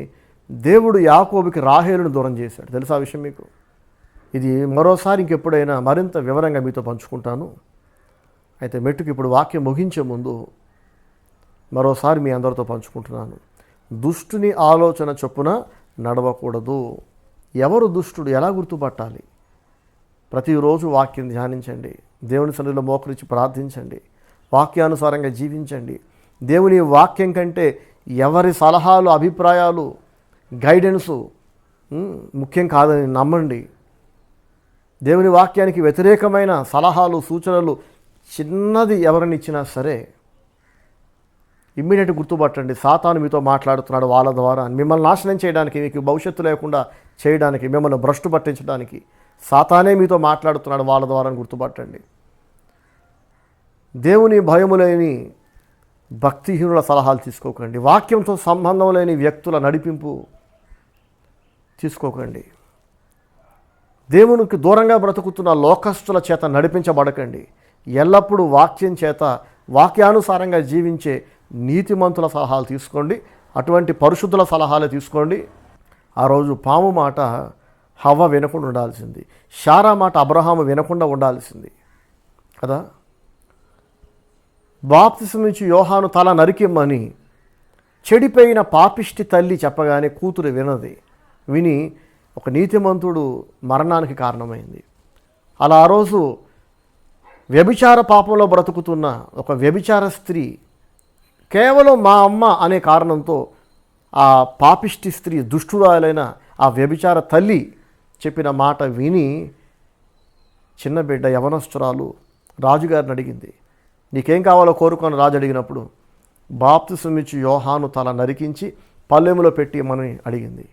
దేవుడు యాకోబుకి రాహేలును దూరం చేశాడు. తెలుసా ఆ విషయం మీకు? ఇది మరోసారి ఇంకెప్పుడైనా మరింత వివరంగా మీతో పంచుకుంటాను. అయితే మెట్టుకు ఇప్పుడు వాక్యం ముగించే ముందు మరోసారి మీ అందరితో పంచుకుంటున్నాను. దుష్టుని ఆలోచన చొప్పున నడవకూడదు. ఎవరు దుష్టుడు, ఎలా గుర్తుపట్టాలి? ప్రతిరోజు వాక్యం ధ్యానించండి, దేవుని సన్నిధిలో మోకరించి ప్రార్థించండి, వాక్యానుసారంగా జీవించండి. దేవుని వాక్యం కంటే ఎవరి సలహాలు, అభిప్రాయాలు, గైడెన్సు ముఖ్యం కాదని నమ్మండి. దేవుని వాక్యానికి వ్యతిరేకమైన సలహాలు, సూచనలు చిన్నది ఎవరిని ఇచ్చినా సరే ఇమ్మీడియట్ గుర్తుపట్టండి, సాతాను మీతో మాట్లాడుతున్నాడు వాళ్ళ ద్వారా. మిమ్మల్ని నాశనం చేయడానికి, మీకు భవిష్యత్తు లేకుండా చేయడానికి, మిమ్మల్ని భ్రష్టు పట్టించడానికి సాతానే మీతో మాట్లాడుతున్నాడు వాళ్ళ ద్వారా అని గుర్తుపట్టండి. దేవుని భయము లేని భక్తిహీనుల సలహాలు తీసుకోకండి. వాక్యంతో సంబంధం లేని వ్యక్తుల నడిపింపు తీసుకోకండి. దేవునికి దూరంగా బ్రతుకుతున్న లోకస్తుల చేత నడిపించబడకండి. ఎల్లప్పుడూ వాక్యం చేత, వాక్యానుసారంగా జీవించే నీతిమంతుల సలహాలు తీసుకోండి. అటువంటి పరిశుద్ధుల సలహాలే తీసుకోండి. ఆ రోజు పాము మాట హవ్వ వినకుండా ఉండాల్సింది, శారా మాట అబ్రహాము వినకుండా ఉండాల్సింది కదా. బాప్తిసం ఇచ్చి యోహాను తల నరికిమ్మని చెడిపోయిన పాపిష్టి తల్లి చెప్పగానే కూతురు వినది. విని ఒక నీతిమంతుడు మరణానికి కారణమైంది. అలా ఆ రోజు వ్యభిచార పాపంలో బ్రతుకుతున్న ఒక వ్యభిచార స్త్రీ కేవలం మా అమ్మ అనే కారణంతో ఆ పాపిష్టి స్త్రీ, దుష్టురాలైన ఆ వ్యభిచార తల్లి చెప్పిన మాట విని చిన్న బిడ్డ యవనస్తురాలు రాజుగారిని అడిగింది, నీకేం కావాలో కోరుకొని రాజు అడిగినప్పుడు బాప్తిసం ఇచ్చి యోహాను తల నరికించి పల్లెములో పెట్టి ఇమ్మని అడిగింది.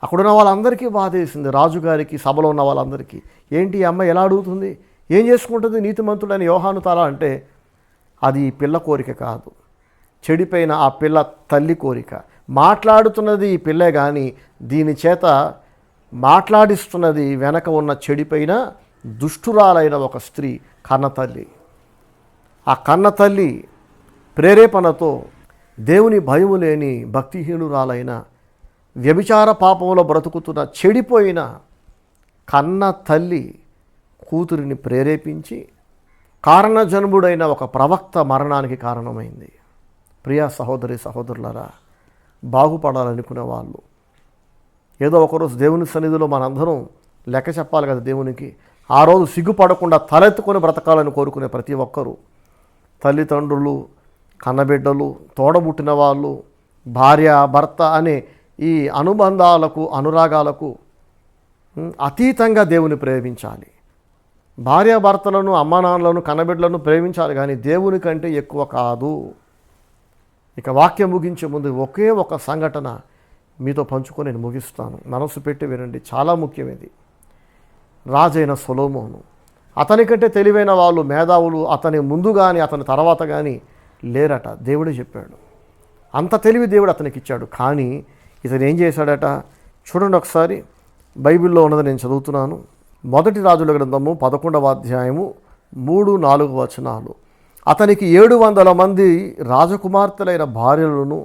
అక్కడున్న వాళ్ళందరికీ బాధేసింది, రాజుగారికి, సభలో ఉన్న వాళ్ళందరికీ. ఏంటి ఈ అమ్మాయి ఎలా అడుగుతుంది, ఏం చేసుకుంటుంది నీతిమంతుడైన యోహాను తల అంటే? అది ఈ పిల్ల కోరిక కాదు, చెడిపోయిన ఆ పిల్ల తల్లి కోరిక. మాట్లాడుతున్నది ఈ పిల్లే, కానీ దీని చేత మాట్లాడిస్తున్నది వెనక ఉన్న చెడిపోయిన దుష్టురాలైన ఒక స్త్రీ, కన్నతల్లి. ఆ కన్నతల్లి ప్రేరేపణతో దేవుని భయము లేని భక్తిహీనురాలైన వ్యభిచార పాపంలో బ్రతుకుతున్న చెడిపోయిన కన్న తల్లి కూతురిని ప్రేరేపించి కారణజన్ముడైన ఒక ప్రవక్త మరణానికి కారణమైంది. ప్రియా సహోదరి సహోదరులారా, బాగుపడాలనుకునే వాళ్ళు ఏదో ఒకరోజు దేవుని సన్నిధిలో మనందరం లెక్క చెప్పాలి కదా దేవునికి. ఆ రోజు సిగ్గుపడకుండా తలెత్తుకొని బ్రతకాలని కోరుకునే ప్రతి ఒక్కరూ, తల్లిదండ్రులు, కన్నబిడ్డలు, తోడబుట్టిన వాళ్ళు, భార్య భర్త అనే ఈ అనుబంధాలకు అనురాగాలకు అతీతంగా దేవుని ప్రేమించాలి. భార్యాభర్తలను, అమ్మానాన్నలను, కన్నబిడ్డలను ప్రేమించాలి, కానీ దేవుని కంటే ఎక్కువ కాదు. ఇక వాక్యం ముగించే ముందు ఒకే ఒక సంఘటన మీతో పంచుకొని నేను ముగిస్తాను. మనసు పెట్టి వినండి, చాలా ముఖ్యమైనది. రాజైన సొలొమోను, అతనికంటే తెలివైన వాళ్ళు, మేధావులు అతని ముందు కానీ అతని తర్వాత కానీ లేరట. దేవుడే చెప్పాడు. అంత తెలివి దేవుడు అతనికి ఇచ్చాడు. కానీ ఇతను ఏం చేశాడట? చూడండి ఒకసారి, బైబిల్లో ఉన్నది నేను చదువుతున్నాను. మొదటి రాజుల గ్రంథము 11వ అధ్యాయము 3-4 వచనాలు. అతనికి 700 మంది రాజకుమార్తెలైన భార్యలను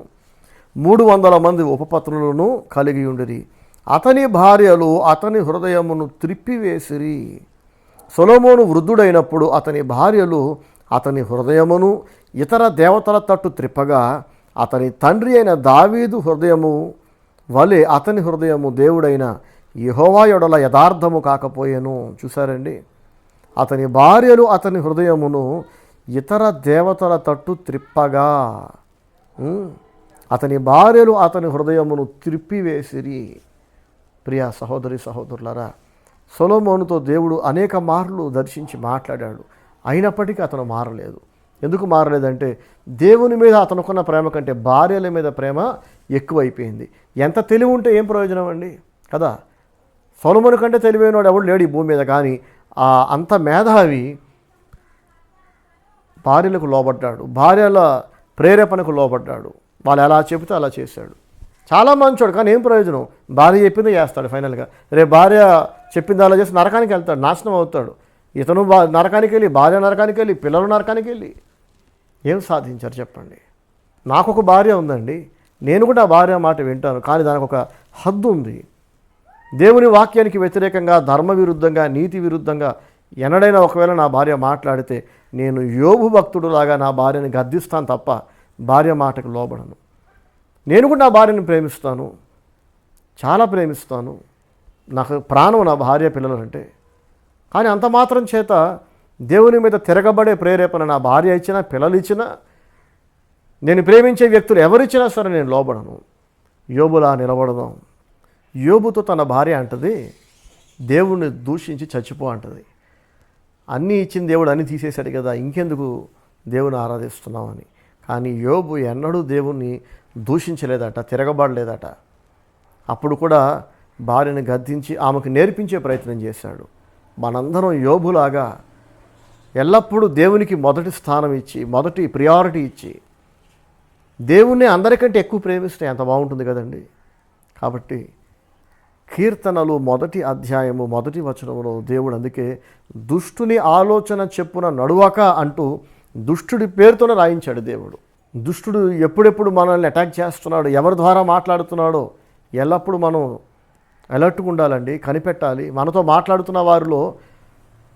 300 మంది ఉపపత్నులను కలిగి ఉండిరి. అతని భార్యలు అతని హృదయమును త్రిప్పివేసిరి. సొలొమోను వృద్ధుడైనప్పుడు అతని భార్యలు అతని హృదయమును ఇతర దేవతల తట్టు త్రిప్పగా, అతని తండ్రి అయిన దావీదు హృదయము వలె అతని హృదయము దేవుడైన యెహోవా యెడల యథార్థము కాకపోయెను. చూసారండి, అతని భార్యలు అతని హృదయమును ఇతర దేవతల తట్టు త్రిప్పగా, అతని భార్యలు అతని హృదయమును త్రిప్పివేసిరి. ప్రియా సహోదరి సహోదరులారా, సొలొమోనుతో దేవుడు అనేక మార్లు దర్శించి మాట్లాడాడు. అయినప్పటికీ అతను మారలేదు. ఎందుకు మారలేదంటే, దేవుని మీద అతనుకున్న ప్రేమ కంటే భార్యల మీద ప్రేమ ఎక్కువైపోయింది. ఎంత తెలివి ఉంటే ఏం ప్రయోజనం అండి కదా. సొలొమోను కంటే తెలివైనవాడు ఎవడు లేడు ఈ భూమి మీద. కానీ అంత మేధావి భార్యలకు లోబడ్డాడు, భార్యల ప్రేరేపణకు లోబడ్డాడు. వాళ్ళు ఎలా చెబితే అలా చేశాడు. చాలా మంచోడు, కానీ ఏం ప్రయోజనం? భార్య చెప్పింది చేస్తాడు. ఫైనల్గా రేపు భార్య చెప్పింది అలా చేసి నరకానికి వెళ్తాడు, నాశనం అవుతాడు. ఇతను నరకానికి వెళ్ళి, భార్య నరకానికి వెళ్ళి, పిల్లలు నరకానికి వెళ్ళి ఏం సాధించారు చెప్పండి? నాకు ఒక భార్య ఉందండి, నేను కూడా ఆ భార్య మాట వింటాను, కానీ దానికి ఒక హద్దు ఉంది. దేవుని వాక్యానికి వ్యతిరేకంగా, ధర్మ విరుద్ధంగా, నీతి విరుద్ధంగా ఎన్నడైనా ఒకవేళ నా భార్య మాట్లాడితే నేను యోబు భక్తుడులాగా నా భార్యని గద్దిస్తాను తప్ప భార్య మాటకు లోబడను. నేను కూడా నా భార్యని ప్రేమిస్తాను, చాలా ప్రేమిస్తాను. నాకు ప్రాణం నా భార్య పిల్లలు అంటే. కానీ అంత మాత్రం చేత దేవుని మీద తిరగబడే ప్రేరేపణ నా భార్య ఇచ్చినా, పిల్లలు ఇచ్చినా, నేను ప్రేమించే వ్యక్తులు ఎవరిచ్చినా సరే నేను లోబడను. యోబులా నిలబడదాం. యోబుతో తన భార్య అంటది, దేవుణ్ణి దూషించి చచ్చిపో అంటది. అన్నీ ఇచ్చిన దేవుడు అన్నీ తీసేశాడు కదా, ఇంకెందుకు దేవుని ఆరాధిస్తున్నామని. కానీ యోబు ఎన్నడూ దేవుణ్ణి దూషించలేదట, తిరగబడలేదట. అప్పుడు కూడా భార్యని గద్దించి ఆమెకు నేర్పించే ప్రయత్నం చేశాడు. మనందరం యోబులాగా ఎల్లప్పుడూ దేవునికి మొదటి స్థానం ఇచ్చి, మొదటి ప్రియారిటీ ఇచ్చి, దేవుణ్ణి అందరికంటే ఎక్కువ ప్రేమిస్తే ఎంత బాగుంటుంది కదండి. కాబట్టి కీర్తనలు 1వ అధ్యాయము 1వ వచనంలో దేవుడు అందుకే దుష్టుని ఆలోచన చెప్పున నడువక అంటూ దుష్టుడి పేరుతోనే రాయించాడు దేవుడు. దుష్టుడు ఎప్పుడెప్పుడు మనల్ని అటాక్ చేస్తున్నాడు, ఎవరి ద్వారా మాట్లాడుతున్నాడో ఎల్లప్పుడూ మనం అలర్ట్గా ఉండాలండి, కనిపెట్టాలి. మనతో మాట్లాడుతున్న వారిలో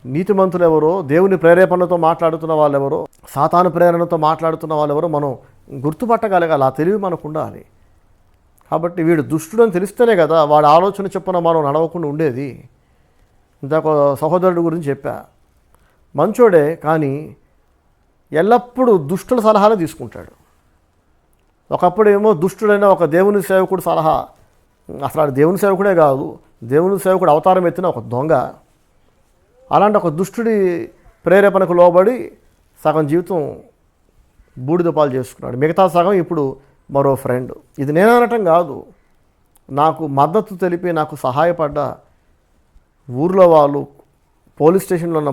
నీతిమంతులు ఎవరో, దేవుని ప్రేరేపణతో మాట్లాడుతున్న వాళ్ళు ఎవరో, సాతాను ప్రేరణతో మాట్లాడుతున్న వాళ్ళు ఎవరో మనం గుర్తుపట్టగలగాలి. ఆ తెలివి మనకు ఉండాలి. కాబట్టి వీడు దుష్టుడని తెలిస్తేనే కదా వాడి ఆలోచన చొప్పున మనం నడవకుండా ఉండేది. ఇందాక సహోదరుడి గురించి చెప్పా, మంచోడే, కానీ ఎల్లప్పుడూ దుష్టుల సలహాలు తీసుకుంటాడు. ఒకప్పుడేమో దుష్టుడైన ఒక దేవుని సేవకుడు సలహా, అసలు దేవుని సేవకుడే కాదు, దేవుని సేవకుడు అవతారం ఎత్తిన ఒక దొంగ. అలాంటి ఒక దుష్టుడి ప్రేరేపణకు లోబడి సగం జీవితం బూడిద పాలు చేసుకున్నాడు. మిగతా సగం ఇప్పుడు మరో ఫ్రెండ్. ఇది నేను అనటం కాదు, నాకు మద్దతు తెలిపి నాకు సహాయపడ్డ ఊర్లో వాళ్ళు, పోలీస్ స్టేషన్లో ఉన్న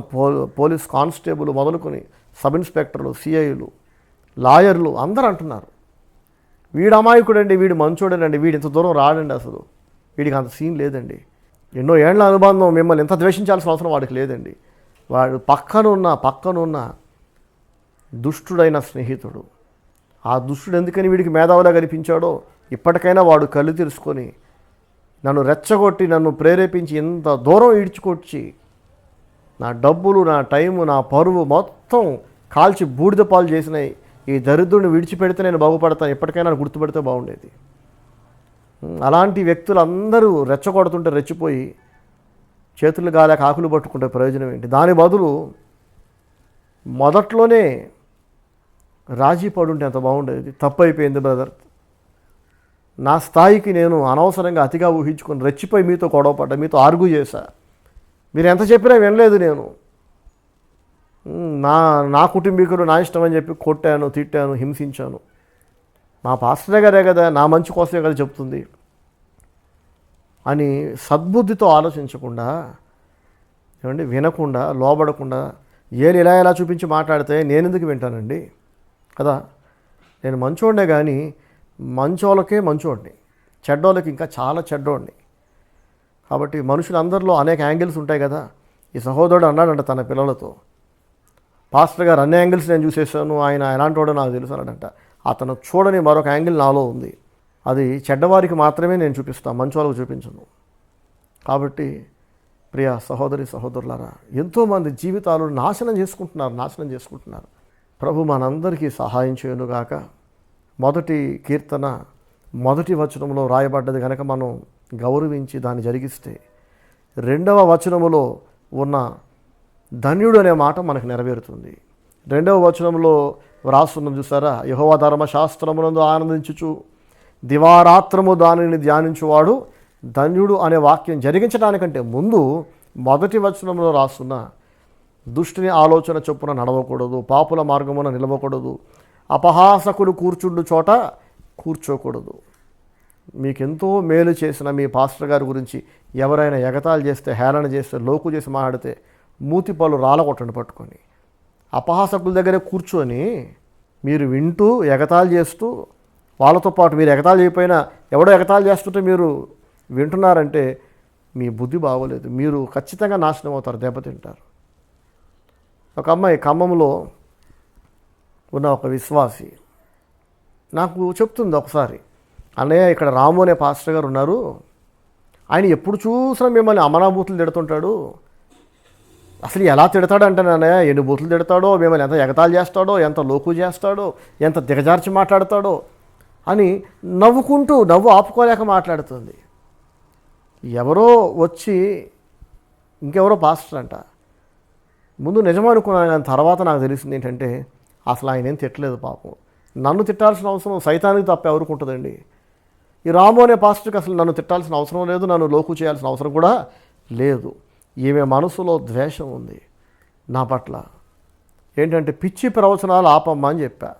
పోలీస్ కానిస్టేబుల్ మొదలుకొని సబ్ ఇన్స్పెక్టర్లు, సిఐలు, లాయర్లు అందరూ అంటున్నారు, వీడు అమాయకుడండి, వీడు మంచోడేనండి, వీడు ఇంత దూరం రాడండి, అసలు వీడికి అంత సీన్ లేదండి, ఎన్నో ఏళ్ల అనుబంధం, మిమ్మల్ని ఎంత ద్వేషించాల్సిన అవసరం వాడికి లేదండి. వాడు పక్కనున్న దుష్టుడైన స్నేహితుడు. ఆ దుష్టుడు ఎందుకని వీడికి మేధావులా కనిపించాడో ఇప్పటికైనా వాడు కళ్ళు తెరుచుకొని నన్ను రెచ్చగొట్టి నన్ను ప్రేరేపించి ఇంత దూరం ఈడ్చుకొచ్చి నా డబ్బులు, నా టైము, నా పరువు మొత్తం కాల్చి బూడిద పాలు చేసిన ఈ దరిద్రుడిని విడిచిపెడితే నేను బాగుపడతాను, ఎప్పటికైనా గుర్తుపెడితే బాగుండేది. అలాంటి వ్యక్తులు అందరూ రెచ్చగొడుతుంటే రెచ్చిపోయి చేతులు గాలేక ఆకులు పట్టుకుంటే ప్రయోజనం ఏంటి? దాని బదులు మొదట్లోనే రాజీ పడుంటే ఎంత బాగుండేది. తప్పు అయిపోయింది బ్రదర్, నా స్థాయికి నేను అనవసరంగా అతిగా ఊహించుకొని రెచ్చిపోయి మీతో గొడవపడ్డా, మీతో ఆర్గ్యూ చేశా, మీరు ఎంత చెప్పినా వినలేదు, నేను నా కుటుంబీకులు నా ఇష్టం అని చెప్పి కొట్టాను, తిట్టాను, హింసించాను. మా పాస్టర్ గారే కదా, నా మంచి కోసమే కదా చెప్తుంది అని సద్బుద్ధితో ఆలోచించకుండా, ఏమండి, వినకుండా, లోబడకుండా ఏలు ఇలా చూపించి మాట్లాడితే నేను ఎందుకు వింటానండి కదా? నేను మంచోడినే కానీ మంచోళ్ళకే మంచోడిని, చెడ్డోళ్ళకి ఇంకా చాలా చెడ్డోడిని. కాబట్టి మనుషులందరిలో అనేక యాంగిల్స్ ఉంటాయి కదా. ఈ సహోదరుడు అన్నాడంట తన పిల్లలతో, పాస్టర్ గారు అన్ని యాంగిల్స్ నేను చూసేసాను, ఆయన ఎలాంటి వాడో నాకు తెలుసు అన్నాడంట. అతను చూడని మరొక యాంగిల్ నాలో ఉంది, అది చెడ్డవారికి మాత్రమే నేను చూపిస్తాను, మంచి వాళ్ళకు చూపించను. కాబట్టి ప్రియ సహోదరి సహోదరులారా, ఎంతోమంది జీవితాలు నాశనం చేసుకుంటున్నారు. ప్రభు మనందరికీ సహాయం చేయనుగాక. మొదటి కీర్తన మొదటి వచనంలో రాయబడ్డది కనుక మనం గౌరవించి దాన్ని జరిగిస్తే, రెండవ వచనములో ఉన్న ధన్యుడు అనే మాట మనకు నెరవేరుతుంది. రెండవ వచనంలో వ్రాస్తున్నది చూసారా, యెహోవా ధర్మశాస్త్రమునందు ఆనందించుచు దివారాత్రము దానిని ధ్యానించువాడు ధన్యుడు అనే వాక్యం జరిగించడానికంటే ముందు మొదటి వచనంలో రాస్తున్న దుష్టుని ఆలోచన చొప్పున నడవకూడదు, పాపుల మార్గమున నిలవకూడదు, అపహాసకులు కూర్చుండు చోట కూర్చోకూడదు. మీకెంతో మేలు చేసిన మీ పాస్టర్ గారి గురించి ఎవరైనా ఎగతాళి చేస్తే, హేళన చేస్తే, లోకు చేసి మాట్లాడితే మూతిపాలు రాలగొట్టండి పట్టుకొని. అపహాసకుల దగ్గరే కూర్చొని మీరు వింటూ ఎగతాళి చేస్తూ, వాళ్ళతో పాటు మీరు ఎగతాళి చేయకపోయినా ఎవడో ఎగతాళి చేస్తుంటే మీరు వింటున్నారంటే మీ బుద్ధి బాగోలేదు, మీరు ఖచ్చితంగా నాశనం అవుతారు, దెబ్బతింటారు. ఒక అమ్మాయి ఖమ్మంలో ఉన్న ఒక విశ్వాసి నాకు చెప్తుంది ఒకసారి, అన్నయ్య ఇక్కడ రాము అనే పాస్టర్ గారు ఉన్నారు, ఆయన ఎప్పుడు చూసినా మిమ్మల్ని అమనాభూతులు తిడుతుంటాడు, అసలు ఎలా తిడతాడంటే అన్నయ్య, ఎన్ని బూతులు తిడతాడో, మిమ్మల్ని ఎంత ఎగతాళి చేస్తాడో, ఎంత లోకు చేస్తాడో, ఎంత దిగజార్చి మాట్లాడతాడో అని నవ్వు ఆపుకోలేక మాట్లాడుతుంది. ఎవరో వచ్చి ఇంకెవరో పాస్టర్ అంట. ముందు నిజం అనుకున్నాను, కానీ తర్వాత నాకు తెలిసింది ఏంటంటే అసలు ఆయన ఏం తిట్టలేదు పాపం. నన్ను తిట్టాల్సిన అవసరం సైతానికి తప్ప ఎవరికి ఉంటుందండి? ఈ రాము అనే పాస్టర్కి అసలు నన్ను తిట్టాల్సిన అవసరం లేదు, నన్ను లోకు చేయాల్సిన అవసరం కూడా లేదు. ఈమె మనసులో ద్వేషం ఉంది నా పట్ల. ఏంటంటే పిచ్చి ప్రవచనాలు ఆపమ్మా అని చెప్పా.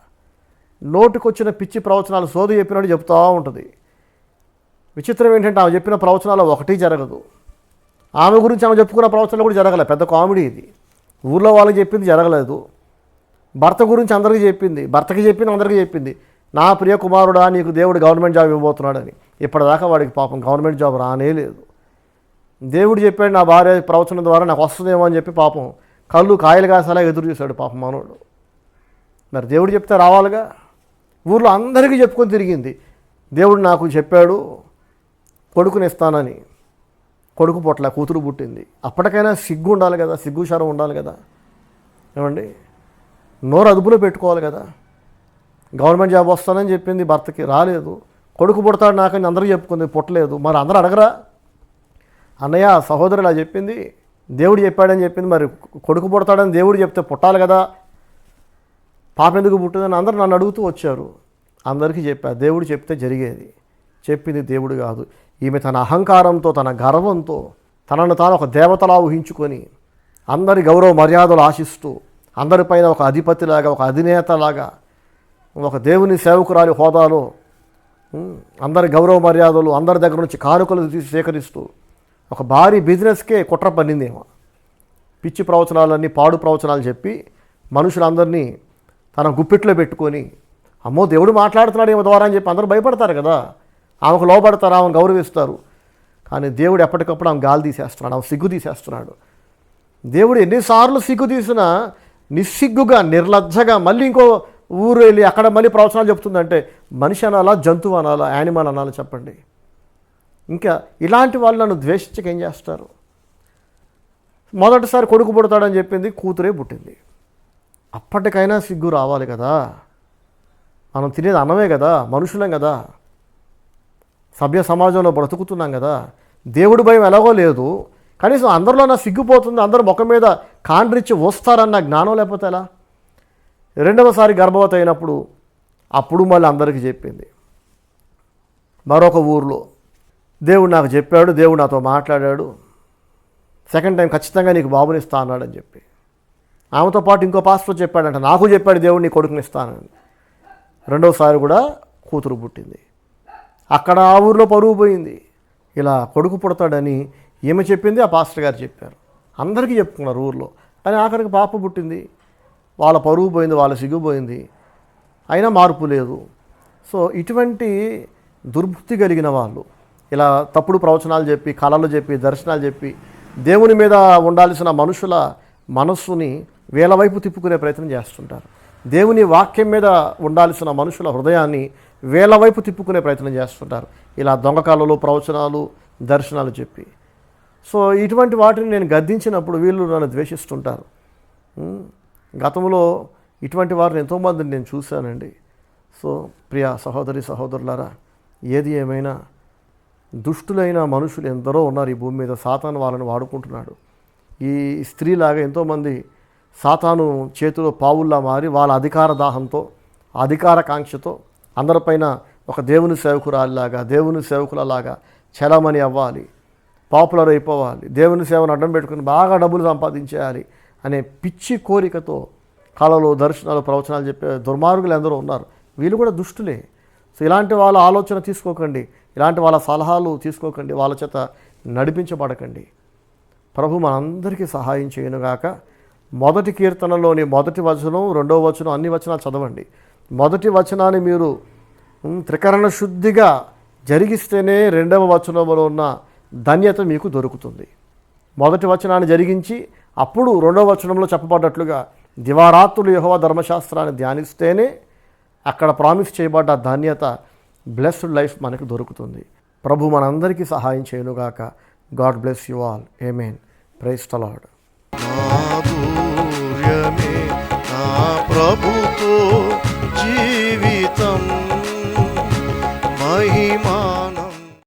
నోటికొచ్చిన పిచ్చి ప్రవచనాలు సోది చెప్పినట్టు చెప్తూ ఉంటుంది. విచిత్రం ఏంటంటే ఆమె చెప్పిన ప్రవచనాలు ఒకటి జరగదు. ఆమె గురించి ఆమె చెప్పుకున్న ప్రవచనాలు కూడా జరగలేదు. పెద్ద కామెడీ ఇది. ఊళ్ళో వాళ్ళకి చెప్పింది జరగలేదు, భర్త గురించి అందరికీ చెప్పింది, భర్తకి చెప్పింది అందరికీ చెప్పింది, నా ప్రియ కుమారుడా నీకు దేవుడు గవర్నమెంట్ జాబ్ ఇవ్వబోతున్నాడని. ఇప్పటిదాకా వాడికి పాపం గవర్నమెంట్ జాబ్ రానే లేదు. దేవుడు చెప్పాడు నా భార్య ప్రవచనం ద్వారా నాకు వస్తుందేమో అని చెప్పి పాపం కళ్ళు కాయలు కాసేలా ఎదురు చూశాడు పాపం మనోడు. మరి దేవుడు చెప్తే రావాలిగా. ఊర్లో అందరికీ చెప్పుకొని తిరిగింది, దేవుడు నాకు చెప్పాడు కొడుకునిస్తానని. కొడుకు పొట్ల కూతురు పుట్టింది. అప్పటికైనా సిగ్గు ఉండాలి కదా, సిగ్గు శరం ఉండాలి కదా, ఏమండి, నోరు అదుపులో పెట్టుకోవాలి కదా. గవర్నమెంట్ జాబ్ వస్తానని చెప్పింది, భర్తకి రాలేదు. కొడుకు పుడతాడు నాకని అందరికీ చెప్పుకుంది, పుట్టలేదు. మరి అందరూ అడగరా, అన్నయ్య సహోదరు ఇలా చెప్పింది, దేవుడు చెప్పాడని చెప్పింది, మరి కొడుకు పుడతాడని దేవుడు చెప్తే పుట్టాలి కదా, పాప ఎందుకు పుట్టిందని అందరూ నన్ను అడుగుతూ వచ్చారు. అందరికీ చెప్పా, దేవుడు చెప్తే జరిగేది. చెప్పింది దేవుడు కాదు. ఈమె తన అహంకారంతో, తన గర్వంతో, తనను తాను ఒక దేవతలా ఊహించుకొని అందరి గౌరవ మర్యాదలు ఆశిస్తూ, అందరిపైన ఒక అధిపతిలాగా, ఒక అధినేతలాగా, ఒక దేవుని సేవకురాలి హోదాలో అందరి గౌరవ మర్యాదలు, అందరి దగ్గర నుంచి కానుకలు తీసి సేకరిస్తూ ఒక భారీ బిజినెస్కే కుట్ర పన్నిందేమో. పిచ్చి ప్రవచనాలన్నీ, పాడు ప్రవచనాలు చెప్పి మనుషులందరినీ తన గుప్పిట్లో పెట్టుకొని, అమ్మో దేవుడు మాట్లాడుతున్నాడు ఏమో ద్వారా అని చెప్పి అందరూ భయపడతారు కదా, ఆమెకు లోపడతారు, ఆమెను గౌరవిస్తారు. కానీ దేవుడు ఎప్పటికప్పుడు ఆమె గాలి తీసేస్తున్నాడు, ఆమె సిగ్గు తీసేస్తున్నాడు. దేవుడు ఎన్నిసార్లు సిగ్గు తీసినా నిస్సిగ్గుగా, నిర్లజ్జగా మళ్ళీ ఇంకో ఊరు వెళ్ళి అక్కడ మళ్ళీ ప్రవచనాలు చెప్తుందంటే మనిషి అనాలా, జంతువు అనాలా, యానిమల్ అనాలా చెప్పండి? ఇంకా ఇలాంటి వాళ్ళు నన్ను ద్వేషించక ఏం చేస్తారు? మొదటిసారి కొడుకు పుడతాడని చెప్పింది, కూతురే పుట్టింది. అప్పటికైనా సిగ్గు రావాలి కదా. మనం తినేది అన్నమే కదా, మనుషులం కదా, సభ్య సమాజంలో బ్రతుకుతున్నాం కదా. దేవుడి భయం ఎలాగో లేదు, కనీసం అందరిలో నా సిగ్గుపోతుంది, అందరూ ముఖం మీద కాండ్రించి వస్తారన్న జ్ఞానం లేకపోతే ఎలా? రెండవసారి గర్భవతి అయినప్పుడు అప్పుడు మళ్ళీ అందరికీ చెప్పింది. మరొక ఊర్లో దేవుడు నాకు చెప్పాడు, దేవుడు నాతో మాట్లాడాడు, సెకండ్ టైం ఖచ్చితంగా నీకు బాబునిస్తా అన్నాడని చెప్పి. ఆమెతో పాటు ఇంకో పాస్టర్ చెప్పాడంట, నాకు చెప్పాడు దేవుడు నీ కొడుకునిస్తానని. రెండవసారి కూడా కూతురు పుట్టింది. అక్కడ ఆ ఊరిలో పరువు పోయింది. ఇలా కొడుకు పుడతాడని ఈమె చెప్పింది, ఆ పాస్టర్ గారు చెప్పారు, అందరికీ చెప్పుకున్నారు ఊర్లో. కానీ ఆఖరికి పాప పుట్టింది. వాళ్ళ పరువు పోయింది, వాళ్ళ సిగ్గు పోయింది, అయినా మార్పు లేదు. సో ఇటువంటి దుర్బుద్ధి కలిగిన వాళ్ళు ఇలా తప్పుడు ప్రవచనాలు చెప్పి, కళలు చెప్పి, దర్శనాలు చెప్పి దేవుని మీద ఉండాల్సిన మనుషుల మనస్సుని వేల వైపు తిప్పుకునే ప్రయత్నం చేస్తుంటారు. దేవుని వాక్యం మీద ఉండాల్సిన మనుషుల హృదయాన్ని వేల వైపు తిప్పుకునే ప్రయత్నం చేస్తుంటారు, ఇలా దొంగ కళలు, ప్రవచనాలు, దర్శనాలు చెప్పి. సో ఇటువంటి వాటిని నేను గద్దించినప్పుడు వీళ్ళు నన్ను ద్వేషిస్తుంటారు. గతంలో ఇటువంటి వారిని ఎంతోమందిని నేను చూశానండి. సో ప్రియ సహోదరి సహోదరులారా, ఏది ఏమైనా దుష్టులైన మనుషులు ఎందరో ఉన్నారు ఈ భూమి మీద. సాతాను వాళ్ళని వాడుకుంటున్నాడు. ఈ స్త్రీలాగా ఎంతోమంది సాతాను చేతిలో పావుల్లా మారి వాళ్ళ అధికార దాహంతో, అధికార కాంక్షతో అందరిపైన ఒక దేవుని సేవకురాలిలాగా, దేవుని సేవకులలాగా చలామణి అవ్వాలి, పాపులర్ అయిపోవాలి, దేవుని సేవను అడ్డం పెట్టుకుని బాగా డబ్బులు సంపాదించేయాలి అనే పిచ్చి కోరికతో కళలు, దర్శనాలు, ప్రవచనాలు చెప్పే దుర్మార్గులు ఎందరో ఉన్నారు. వీళ్ళు కూడా దుష్టులే. సో ఇలాంటి వాళ్ళ ఆలోచన తీసుకోకండి, ఇలాంటి వాళ్ళ సలహాలు తీసుకోకండి, వాళ్ళ చేత నడిపించబడకండి. ప్రభు మనందరికీ సహాయం చేయనుగాక. మొదటి కీర్తనలోని మొదటి వచనం, రెండవ వచనం, అన్ని వచనాలు చదవండి. మొదటి వచనాన్ని మీరు త్రికరణ శుద్ధిగా జరిగిస్తేనే రెండవ వచనంలో ఉన్న ధన్యత మీకు దొరుకుతుంది. మొదటి వచనాన్ని జరిగించి అప్పుడు రెండవ వచనంలో చెప్పబడ్డట్లుగా దివారాత్రులు యెహోవా ధర్మశాస్త్రాన్ని ధ్యానిస్తేనే అక్కడ ప్రామిస్ చేయబడ్డ ధన్యత, బ్లెస్డ్ లైఫ్ మనకు దొరుకుతుంది. ప్రభు మనందరికీ సహాయం చేయనుగాక. God bless you all. ఆమేన్. Praise the lord. ప్రభుతో జీవి